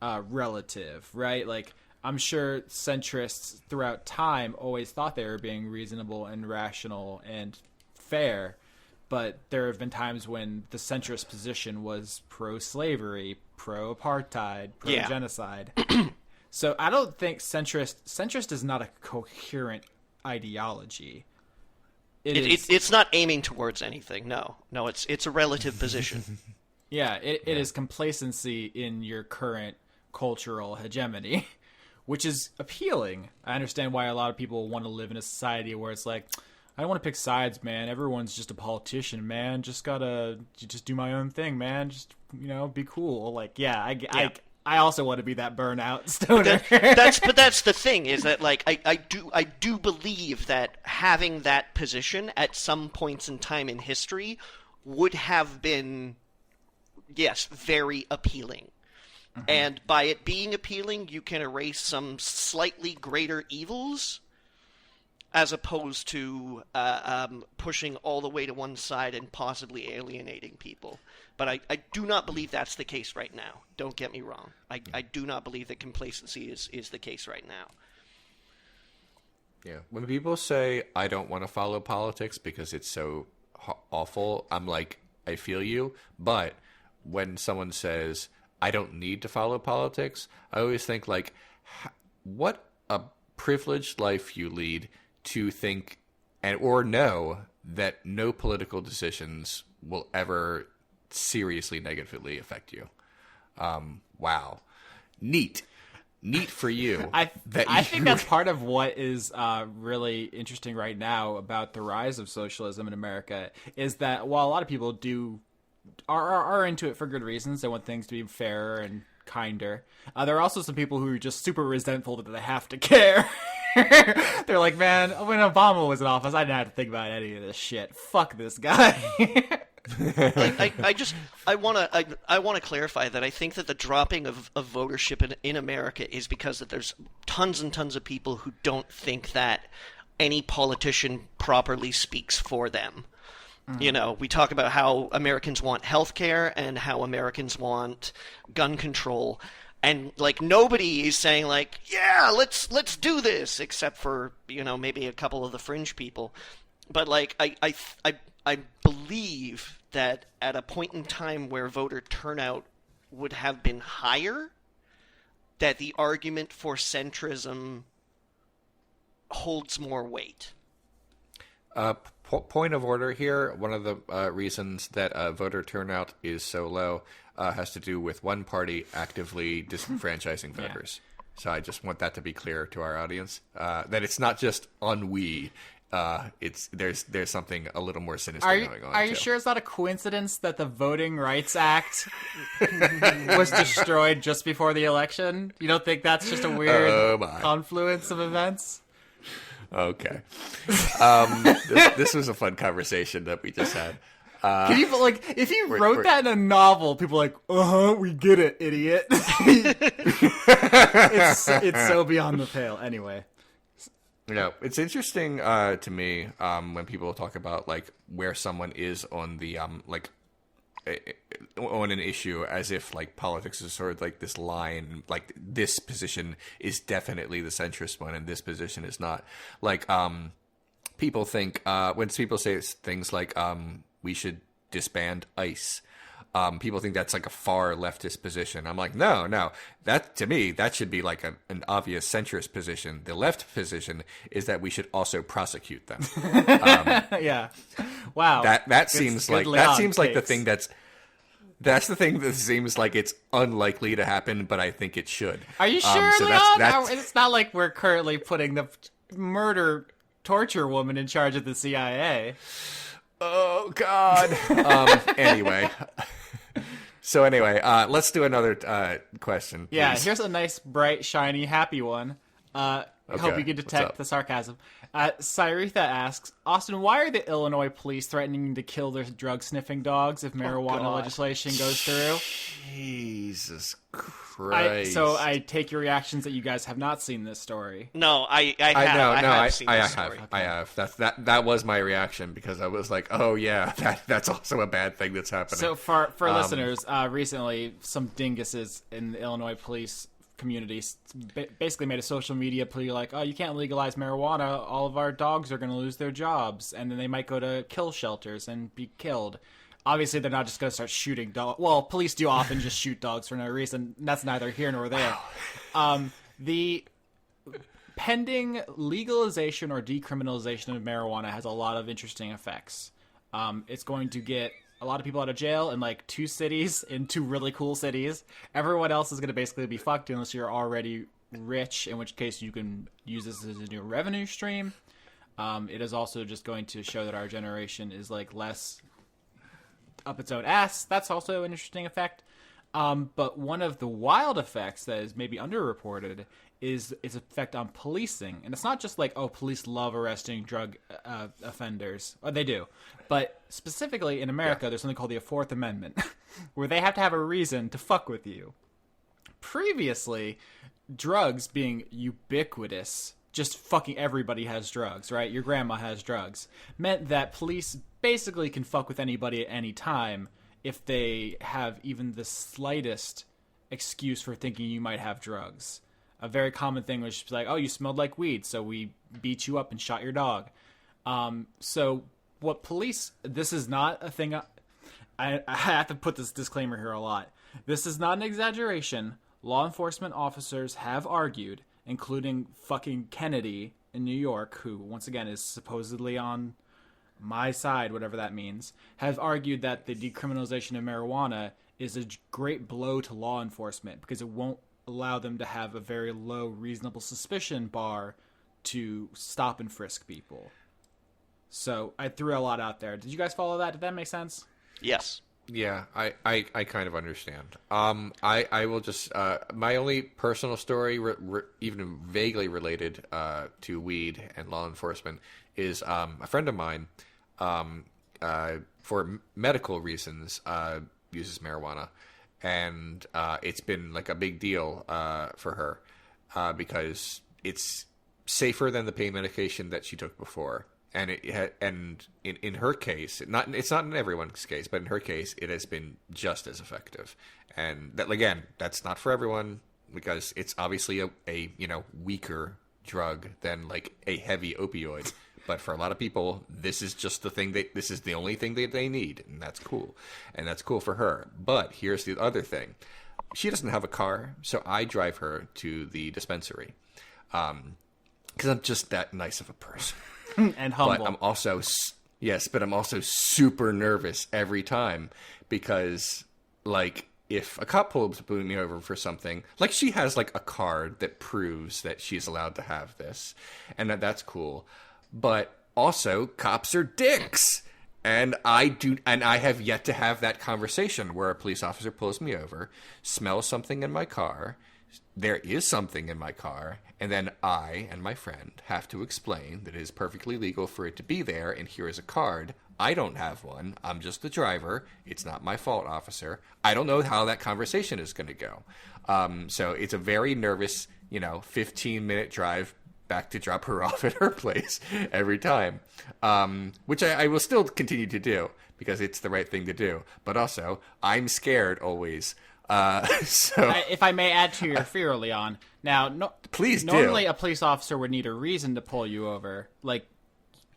relative, right? Like, I'm sure centrists throughout time always thought they were being reasonable and rational and fair, but there have been times when the centrist position was pro-slavery, pro-apartheid, pro-genocide. Yeah. So I don't think centrist is not a coherent ideology. It's not aiming towards anything. No, it's a relative position. Yeah, it is complacency in your current cultural hegemony, which is appealing. I understand why a lot of people want to live in a society where it's like, I don't want to pick sides, man. Everyone's just a politician, man. Just do my own thing, man. Just, be cool. Like, I also want to be that burnout stoner. But that's the thing, is that like I do believe that having that position at some points in time in history would have been, yes, very appealing. Mm-hmm. And by it being appealing, you can erase some slightly greater evils. as opposed to pushing all the way to one side and possibly alienating people. But I do not believe that's the case right now. Don't get me wrong. I do not believe that complacency is the case right now. Yeah. When people say, I don't want to follow politics because it's so awful, I'm like, I feel you. But when someone says, I don't need to follow politics, I always think, like, what a privileged life you lead to think or know that no political decisions will ever seriously negatively affect you. Wow. Neat for you. I think that's part of what is really interesting right now about the rise of socialism in America, is that while a lot of people are into it for good reasons, they want things to be fairer and kinder, there are also some people who are just super resentful that they have to care. They're like, man, when Obama was in office, I didn't have to think about any of this shit. Fuck this guy. I want to clarify that I think that the dropping of votership in America is because that there's tons and tons of people who don't think that any politician properly speaks for them. You know, we talk about how Americans want health care and how Americans want gun control, and like nobody is saying like, yeah, let's do this, except for, you know, maybe a couple of the fringe people. But like I believe that at a point in time where voter turnout would have been higher, that the argument for centrism holds more weight. Point of order here. One of the reasons that voter turnout is so low has to do with one party actively disenfranchising voters. So I just want that to be clear to our audience, that it's not just ennui. There's something a little more sinister going on. Are you sure it's not a coincidence that the Voting Rights Act was destroyed just before the election? You don't think that's just a weird confluence of events? Okay. This was a fun conversation that we just had. Can you, like, if you wrote that in a novel, people are like, we get it, idiot. It's so beyond the pale. Anyway. You know, it's interesting to me when people talk about like where someone is on the on an issue, as if like politics is sort of like this line, like this position is definitely the centrist one and this position is not. Like people think when people say things like we should disband ICE, people think that's like a far leftist position. I'm like, no, that to me that should be like an obvious centrist position. The left position is that we should also prosecute them. Yeah, wow. That seems like the thing that's the thing that seems like it's unlikely to happen, but I think it should. Are you sure, Leon? It's not like we're currently putting the torture woman in charge of the CIA. Oh God. Anyway. So anyway, let's do another question. Please. Yeah, here's a nice, bright, shiny, happy one. Hope you can detect the sarcasm. Cyretha asks, Austin, why are the Illinois police threatening to kill their drug-sniffing dogs if marijuana legislation goes through? Jesus Christ. So I take your reactions that you guys have not seen this story. No, I have seen this story. I have. That was my reaction, because I was like, oh yeah, that's also a bad thing that's happening. So for listeners, recently some dinguses in the Illinois police community basically made a social media plea like, oh, you can't legalize marijuana, all of our dogs are going to lose their jobs, and then they might go to kill shelters and be killed. Obviously, they're not just going to start shooting dogs. Well, police do often just shoot dogs for no reason. That's neither here nor there. The pending legalization or decriminalization of marijuana has a lot of interesting effects. It's going to get a lot of people out of jail in like 2 cities, in 2 really cool cities. Everyone else is going to basically be fucked unless you're already rich, in which case you can use this as a new revenue stream. It is also just going to show that our generation is like less up its own ass. That's also an interesting effect. But one of the wild effects that is maybe underreported is its effect on policing. And it's not just like, oh, police love arresting drug offenders. Oh, they do. But specifically in America, there's something called the Fourth Amendment, where they have to have a reason to fuck with you. Previously, drugs being ubiquitous just fucking everybody has drugs, right? Your grandma has drugs, meant that police basically can fuck with anybody at any time if they have even the slightest excuse for thinking you might have drugs. A very common thing was just like, oh, you smelled like weed, so we beat you up and shot your dog. So what police, this is not a thing, I have to put this disclaimer here a lot. This is not an exaggeration. Law enforcement officers have argued, including fucking Kennedy in New York, who, once again, is supposedly on my side, whatever that means, have argued that the decriminalization of marijuana is a great blow to law enforcement because it won't allow them to have a very low reasonable suspicion bar to stop and frisk people. So I threw a lot out there. Did you guys follow that? Did that make sense? Yes. Yeah, I kind of understand. I will just my only personal story, even vaguely related to weed and law enforcement, is a friend of mine, for medical reasons, uses marijuana, and it's been like a big deal for her because it's safer than the pain medication that she took before. And in her case, it's not in everyone's case, but in her case, it has been just as effective. And that, again, that's not for everyone because it's obviously a weaker drug than like a heavy opioid. But for a lot of people, this is just this is the only thing that they need, and that's cool. And that's cool for her. But here's the other thing: she doesn't have a car, so I drive her to the dispensary because I'm just that nice of a person. And humble. But I'm also super nervous every time because, like, if a cop pulls me over for something, like she has like a card that proves that she's allowed to have this, and that's cool. But also, cops are dicks, and I have yet to have that conversation where a police officer pulls me over, smells something in my car. There is something in my car, and then I and my friend have to explain that it is perfectly legal for it to be there, and here is a card. I don't have one. I'm just the driver. It's not my fault, officer. I don't know how that conversation is going to go. So it's a very nervous, 15-minute drive back to drop her off at her place every time, which I will still continue to do because it's the right thing to do. But also, I'm scared always. So if I may add to your fear, Leon. Now, please normally do. A police officer would need a reason to pull you over, like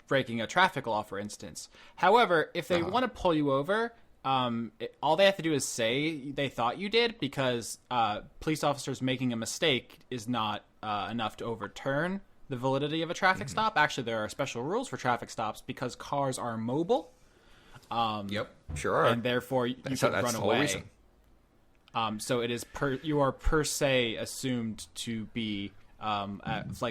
breaking a traffic law, for instance. However, if they want to pull you over, all they have to do is say they thought you did, because police officers making a mistake is not enough to overturn the validity of a traffic stop. Actually, there are special rules for traffic stops because cars are mobile. Yep, sure are. And therefore, you can run away. Reason. So it is you are per se assumed to be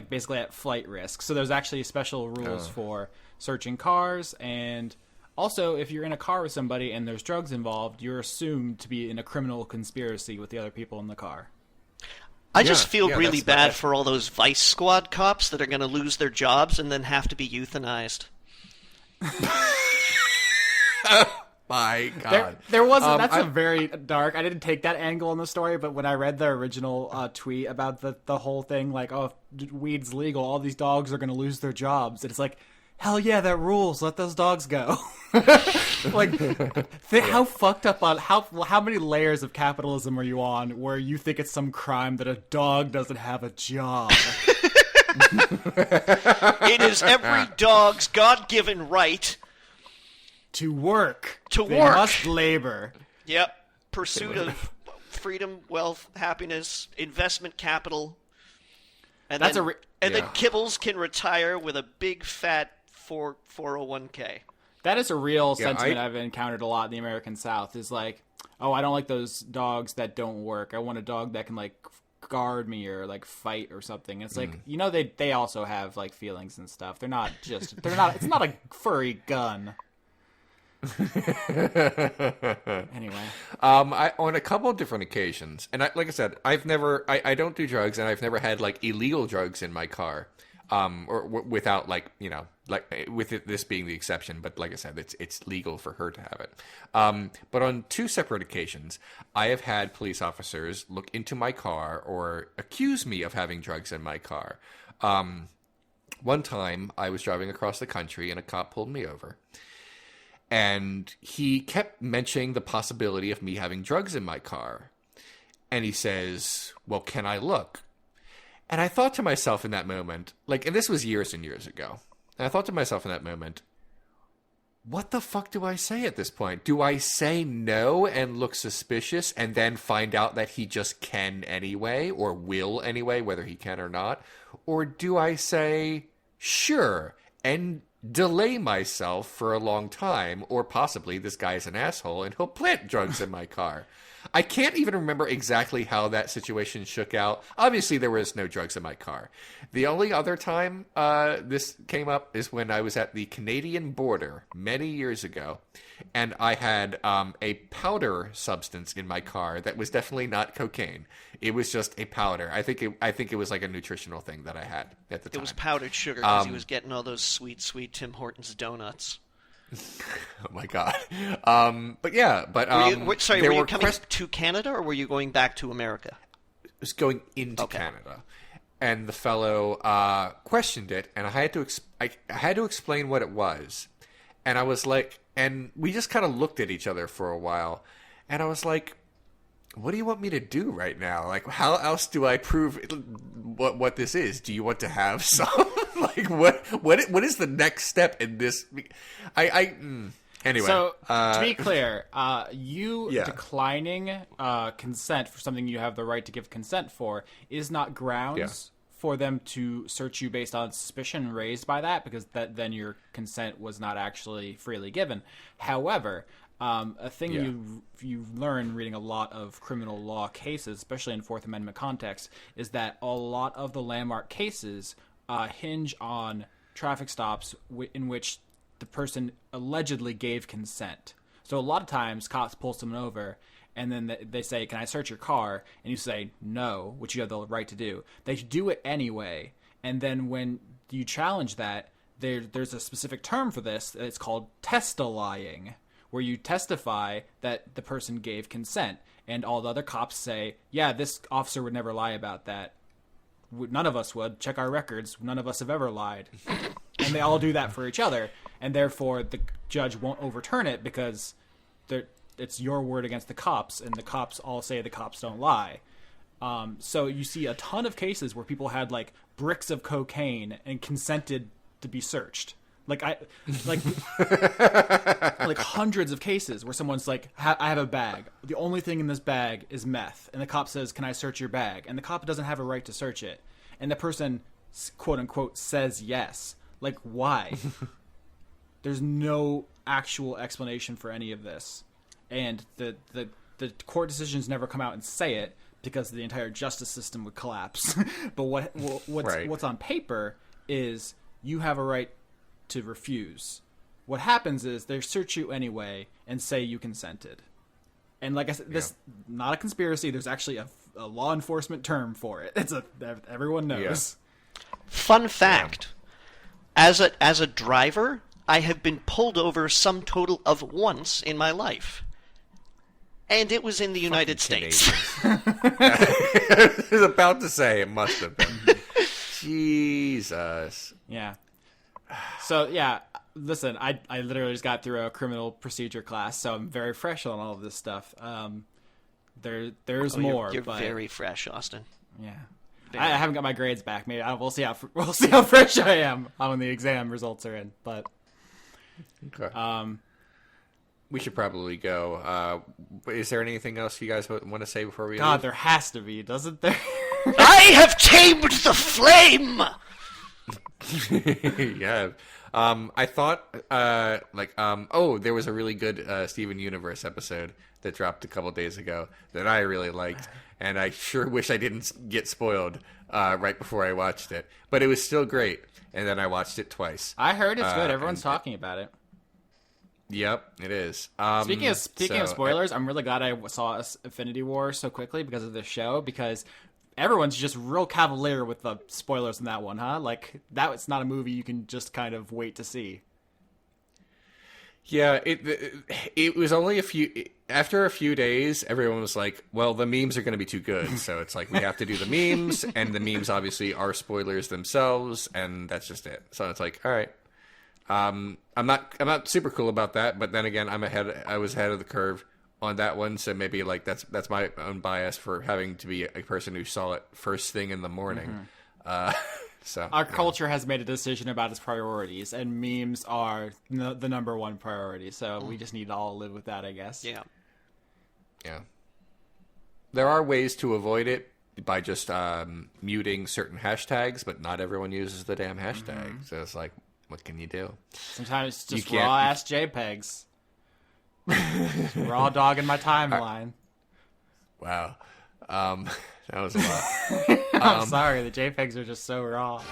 basically at flight risk. So there's actually special rules for searching cars, and also if you're in a car with somebody and there's drugs involved, you're assumed to be in a criminal conspiracy with the other people in the car. I just feel really bad for all those Vice Squad cops that are going to lose their jobs and then have to be euthanized. My God. There wasn't. That's a very dark. I didn't take that angle in the story, but when I read the original tweet about the whole thing, like, oh, if weed's legal, all these dogs are going to lose their jobs. And it's like, hell yeah, that rules. Let those dogs go. How fucked up on how many layers of capitalism are you on where you think it's some crime that a dog doesn't have a job? It is every dog's God-given right. To work. They must labor. Yep. Pursuit of freedom, wealth, happiness, investment capital. And then Kibbles can retire with a big fat 401k. That is a real sentiment I've encountered a lot in the American South. Is like, oh, I don't like those dogs that don't work. I want a dog that can like guard me or like fight or something. It's like, they also have like feelings and stuff. It's not a furry gun. Anyway, on a couple of different occasions, and like I said, I don't do drugs, and I've never had like illegal drugs in my car, or without this being the exception. But like I said, it's legal for her to have it. But on two separate occasions, I have had police officers look into my car or accuse me of having drugs in my car. One time I was driving across the country and a cop pulled me over. And he kept mentioning the possibility of me having drugs in my car. And he says, well, can I look? And I thought to myself in that moment, like, and this was years and years ago. And I thought to myself in that moment, what the fuck do I say at this point? Do I say no and look suspicious and then find out that he just can anyway or will anyway, whether he can or not? Or do I say sure and delay myself for a long time, or possibly this guy's an asshole and he'll plant drugs in my car? I can't even remember exactly how that situation shook out. Obviously, there was no drugs in my car. The only other time this came up is when I was at the Canadian border many years ago, and I had a powder substance in my car that was definitely not cocaine. It was just a powder. I think it was like a nutritional thing that I had at the time. It was powdered sugar because he was getting all those sweet Tim Hortons donuts. Oh my god! But yeah, but were you coming to Canada or were you going back to America? I was going into Canada, and the fellow questioned it, and I had to explain what it was, and I was like, and we just kind of looked at each other for a while, and I was like, what do you want me to do right now? Like, how else do I prove what this is? Do you want to have some? Like, what is the next step in this? Anyway. So, to be clear, declining consent for something you have the right to give consent for is not grounds for them to search you based on suspicion raised by that, because then your consent was not actually freely given. However, a thing you learn reading a lot of criminal law cases, especially in Fourth Amendment context, is that a lot of the landmark cases hinge on traffic stops in which the person allegedly gave consent. So a lot of times cops pull someone over and then they say, can I search your car? And you say no, which you have the right to do. They do it anyway. And then when you challenge that, there's a specific term for this. It's called testifying, where you testify that the person gave consent. And all the other cops say, yeah, this officer would never lie about that. None of us would. Check our records. None of us have ever lied. And they all do that for each other. And therefore, the judge won't overturn it because it's your word against the cops. And the cops all say the cops don't lie. So you see a ton of cases where people had like bricks of cocaine and consented to be searched. Like hundreds of cases where someone's like, I have a bag. The only thing in this bag is meth. And the cop says, can I search your bag? And the cop doesn't have a right to search it. And the person, quote unquote, says yes. Like, why? There's no actual explanation for any of this. And the court decisions never come out and say it because the entire justice system would collapse. But what's on paper is you have a right to refuse. What happens is they search you anyway and say you consented. And like I said, this not a conspiracy. There's actually a law enforcement term for it. Everyone knows. Yeah. Fun fact: as a driver, I have been pulled over some total of once in my life, and it was in the United States. I was about to say it must have been. Jesus. Yeah. So, yeah, listen, I literally just got through a criminal procedure class, so I'm very fresh on all of this stuff. There's more. You're very fresh, Austin. Yeah. I haven't got my grades back. Maybe we'll see how fresh I am when the exam results are in. But okay. We should probably go. Is there anything else you guys want to say before we leave? There has to be, doesn't there? I have tamed the flame! Yeah. I thought, there was a really good Steven Universe episode that dropped a couple days ago that I really liked, and I sure wish I didn't get spoiled right before I watched it. But it was still great, and then I watched it twice. I heard it's good. Everyone's talking about it. Yep, it is. Speaking of spoilers, I'm really glad I saw Infinity War so quickly because of this show, because everyone's just real cavalier with the spoilers in that one, huh? Like, that it's not a movie you can just kind of wait to see. Yeah, it was only after a few days, everyone was like, well, the memes are going to be too good. So it's like, we have to do the memes, and the memes obviously are spoilers themselves, and that's just it. So it's like, all right. I'm not super cool about that, but then again, I was ahead of the curve on that one. So maybe like that's my own bias for having to be a person who saw it first thing in the morning. Mm-hmm. So our culture has made a decision about its priorities, and memes are the number one priority. So we just need to all live with that, I guess. Yeah. Yeah. There are ways to avoid it by just muting certain hashtags, but not everyone uses the damn hashtag. Mm-hmm. So it's like, what can you do? Sometimes it's just raw ass JPEGs. Raw dog in my timeline. Wow. That was a lot. I'm sorry, the JPEGs are just so raw.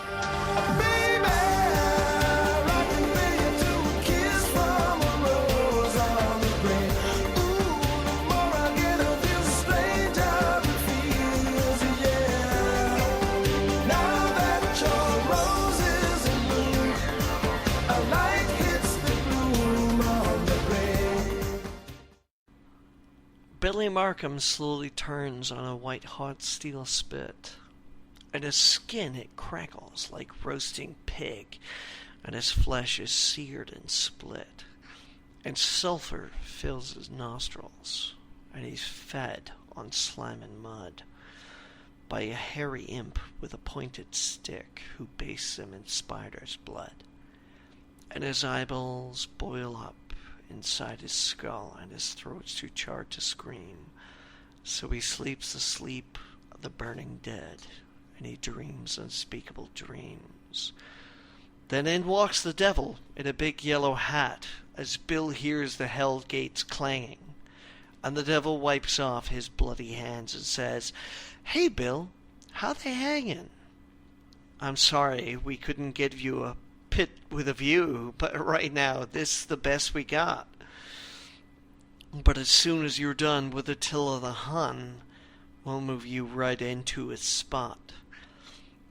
Billy Markham slowly turns on a white-hot steel spit, and his skin it crackles like roasting pig, and his flesh is seared and split, and sulfur fills his nostrils, and he's fed on slime and mud by a hairy imp with a pointed stick who bastes him in spider's blood, and his eyeballs boil up inside his skull, and his throat's too charred to scream. So he sleeps the sleep of the burning dead, and he dreams unspeakable dreams. Then in walks the devil in a big yellow hat, as Bill hears the hell gates clanging. And the devil wipes off his bloody hands and says, "Hey, Bill, how they hanging? I'm sorry we couldn't give you a pit with a view, but right now this is the best we got. But as soon as you're done with Attila the Hun, we'll move you right into its spot.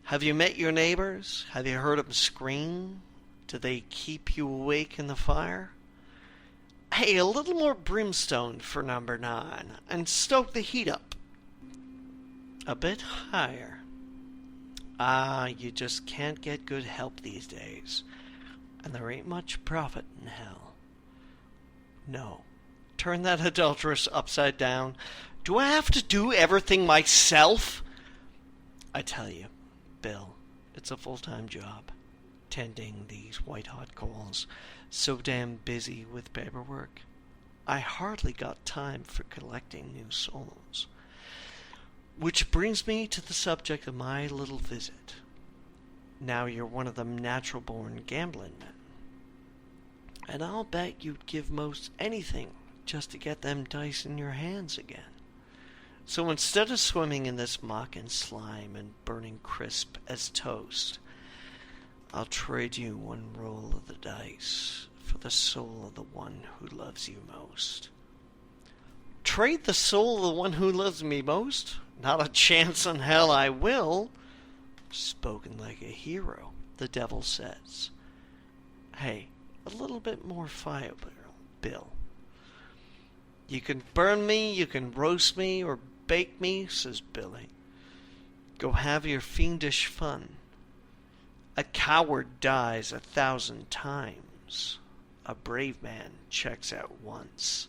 Have you met your neighbors? Have you heard them scream? Do they keep you awake in the fire? Hey, a little more brimstone for number 9, and stoke the heat up a bit higher. You just can't get good help these days, and there ain't much profit in hell. No, turn that adulteress upside down. Do I have to do everything myself? I tell you, Bill, it's a full-time job, tending these white-hot coals, so damn busy with paperwork. I hardly got time for collecting new souls. Which brings me to the subject of my little visit. Now you're one of them natural-born gambling men, and I'll bet you'd give most anything just to get them dice in your hands again. So instead of swimming in this muck and slime and burning crisp as toast, I'll trade you one roll of the dice for the soul of the one who loves you most. Trade the soul of the one who loves me most? Not a chance in hell I will. Spoken like a hero, the devil says. Hey, a little bit more fire, Bill. You can burn me, you can roast me, or bake me, says Billy. Go have your fiendish fun. A coward dies 1,000 times. A brave man checks out once.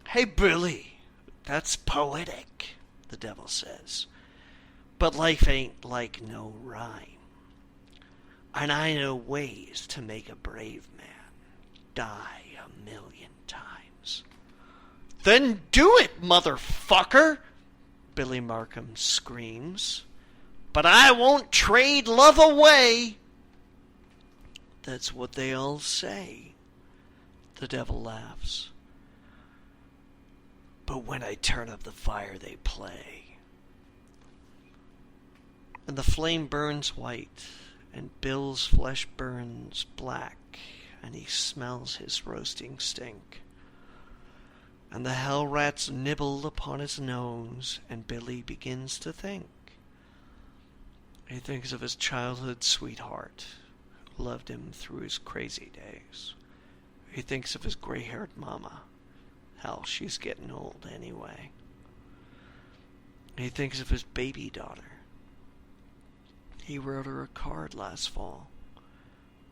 Hey, Billy, that's poetic, the devil says. But life ain't like no rhyme. And I know ways to make a brave man die 1,000,000 times. Then do it, motherfucker, Billy Markham screams. But I won't trade love away. That's what they all say, the devil laughs. But when I turn up the fire, they play. And the flame burns white, and Bill's flesh burns black, and he smells his roasting stink. And the hell rats nibble upon his nose, and Billy begins to think. He thinks of his childhood sweetheart, who loved him through his crazy days, He thinks of his gray-haired mama. Hell, she's getting old anyway. He thinks of his baby daughter. He wrote her a card last fall.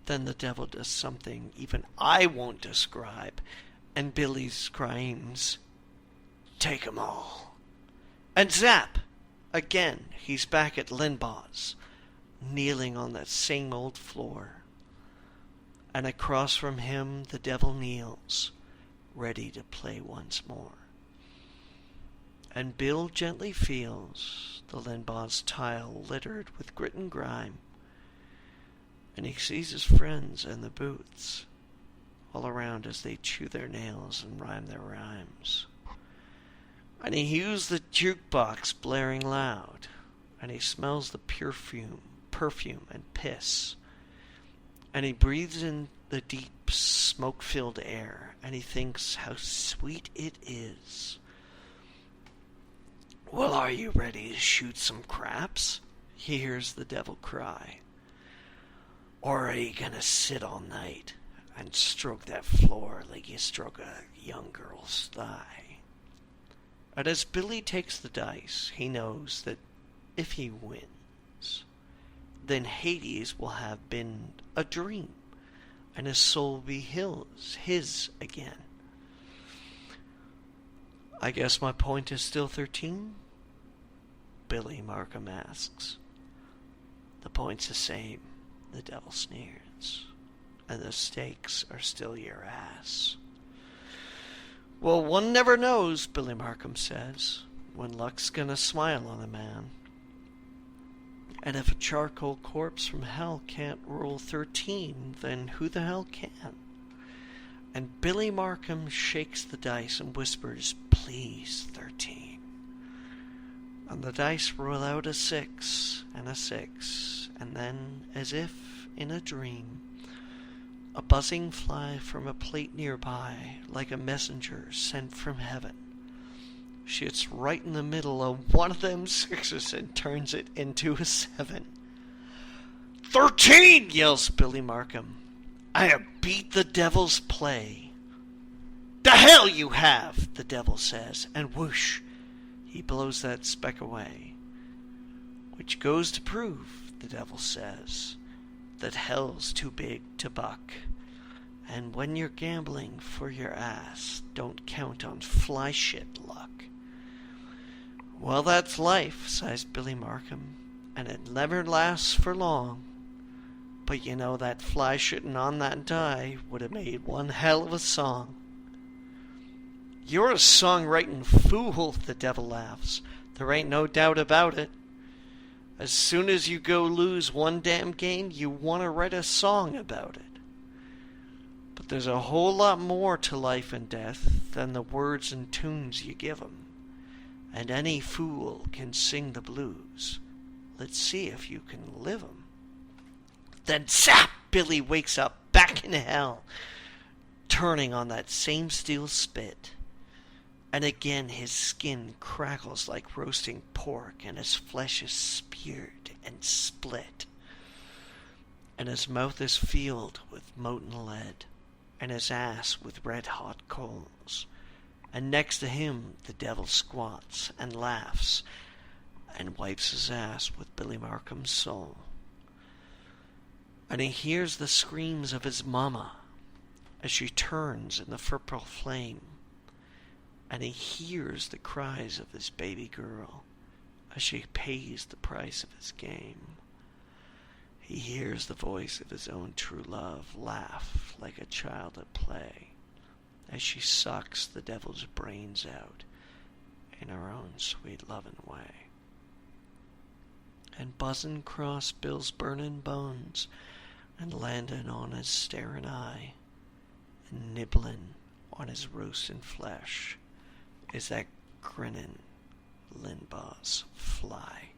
Then the devil does something even I won't describe, and Billy screams, "Take 'em all." And zap! Again, he's back at Limbaugh's, kneeling on that same old floor. And across from him the devil kneels, ready to play once more. And Bill gently feels the Limbaugh's tile littered with grit and grime, and he sees his friends in the booths all around as they chew their nails and rhyme their rhymes. And he hears the jukebox blaring loud, and he smells the perfume and piss, and he breathes in the deep smoke-filled air, and he thinks how sweet it is. "Well, are you ready to shoot some craps?" he hears the devil cry. "Or are you gonna sit all night and stroke that floor like you stroke a young girl's thigh?" And as Billy takes the dice, he knows that if he wins, then Hades will have been a dream, and his soul will be his again. "I guess my point is still 13? Billy Markham asks. "The point's the same," the devil sneers, "and the stakes are still your ass." "Well, one never knows," Billy Markham says, "when luck's gonna smile on a man. And if a charcoal corpse from hell can't roll 13, then who the hell can?" And Billy Markham shakes the dice and whispers, "Please, 13. And the dice roll out a 6 and a 6, and then, as if in a dream, a buzzing fly from a plate nearby, like a messenger sent from heaven, shits right in the middle of one of them 6s and turns it into a 7. 13! Yells Billy Markham. "I have beat the devil's play." "The hell you have," the devil says, and whoosh, he blows that speck away. Which goes to prove, the devil says, that hell's too big to buck. And when you're gambling for your ass, don't count on fly shit luck. "Well, that's life," sighs Billy Markham, "and it never lasts for long. But you know that fly shitting on that die would have made one hell of a song." "You're a songwriting fool," the devil laughs. "There ain't no doubt about it. As soon as you go lose one damn game, you want to write a song about it. But there's a whole lot more to life and death than the words and tunes you give 'em. And any fool can sing the blues. Let's see if you can live 'em." Then zap! Billy wakes up back in hell, turning on that same steel spit. And again his skin crackles like roasting pork, and his flesh is speared and split. And his mouth is filled with molten lead, and his ass with red-hot coals. And next to him the devil squats and laughs and wipes his ass with Billy Markham's soul. And he hears the screams of his mama as she turns in the purple flame. And he hears the cries of his baby girl as she pays the price of his game. He hears the voice of his own true love laugh like a child at play as she sucks the devil's brains out in her own sweet loving way. And buzzing across Bill's burning bones and landing on his staring eye and nibbling on his roasting flesh is that grinning Limbaugh's fly.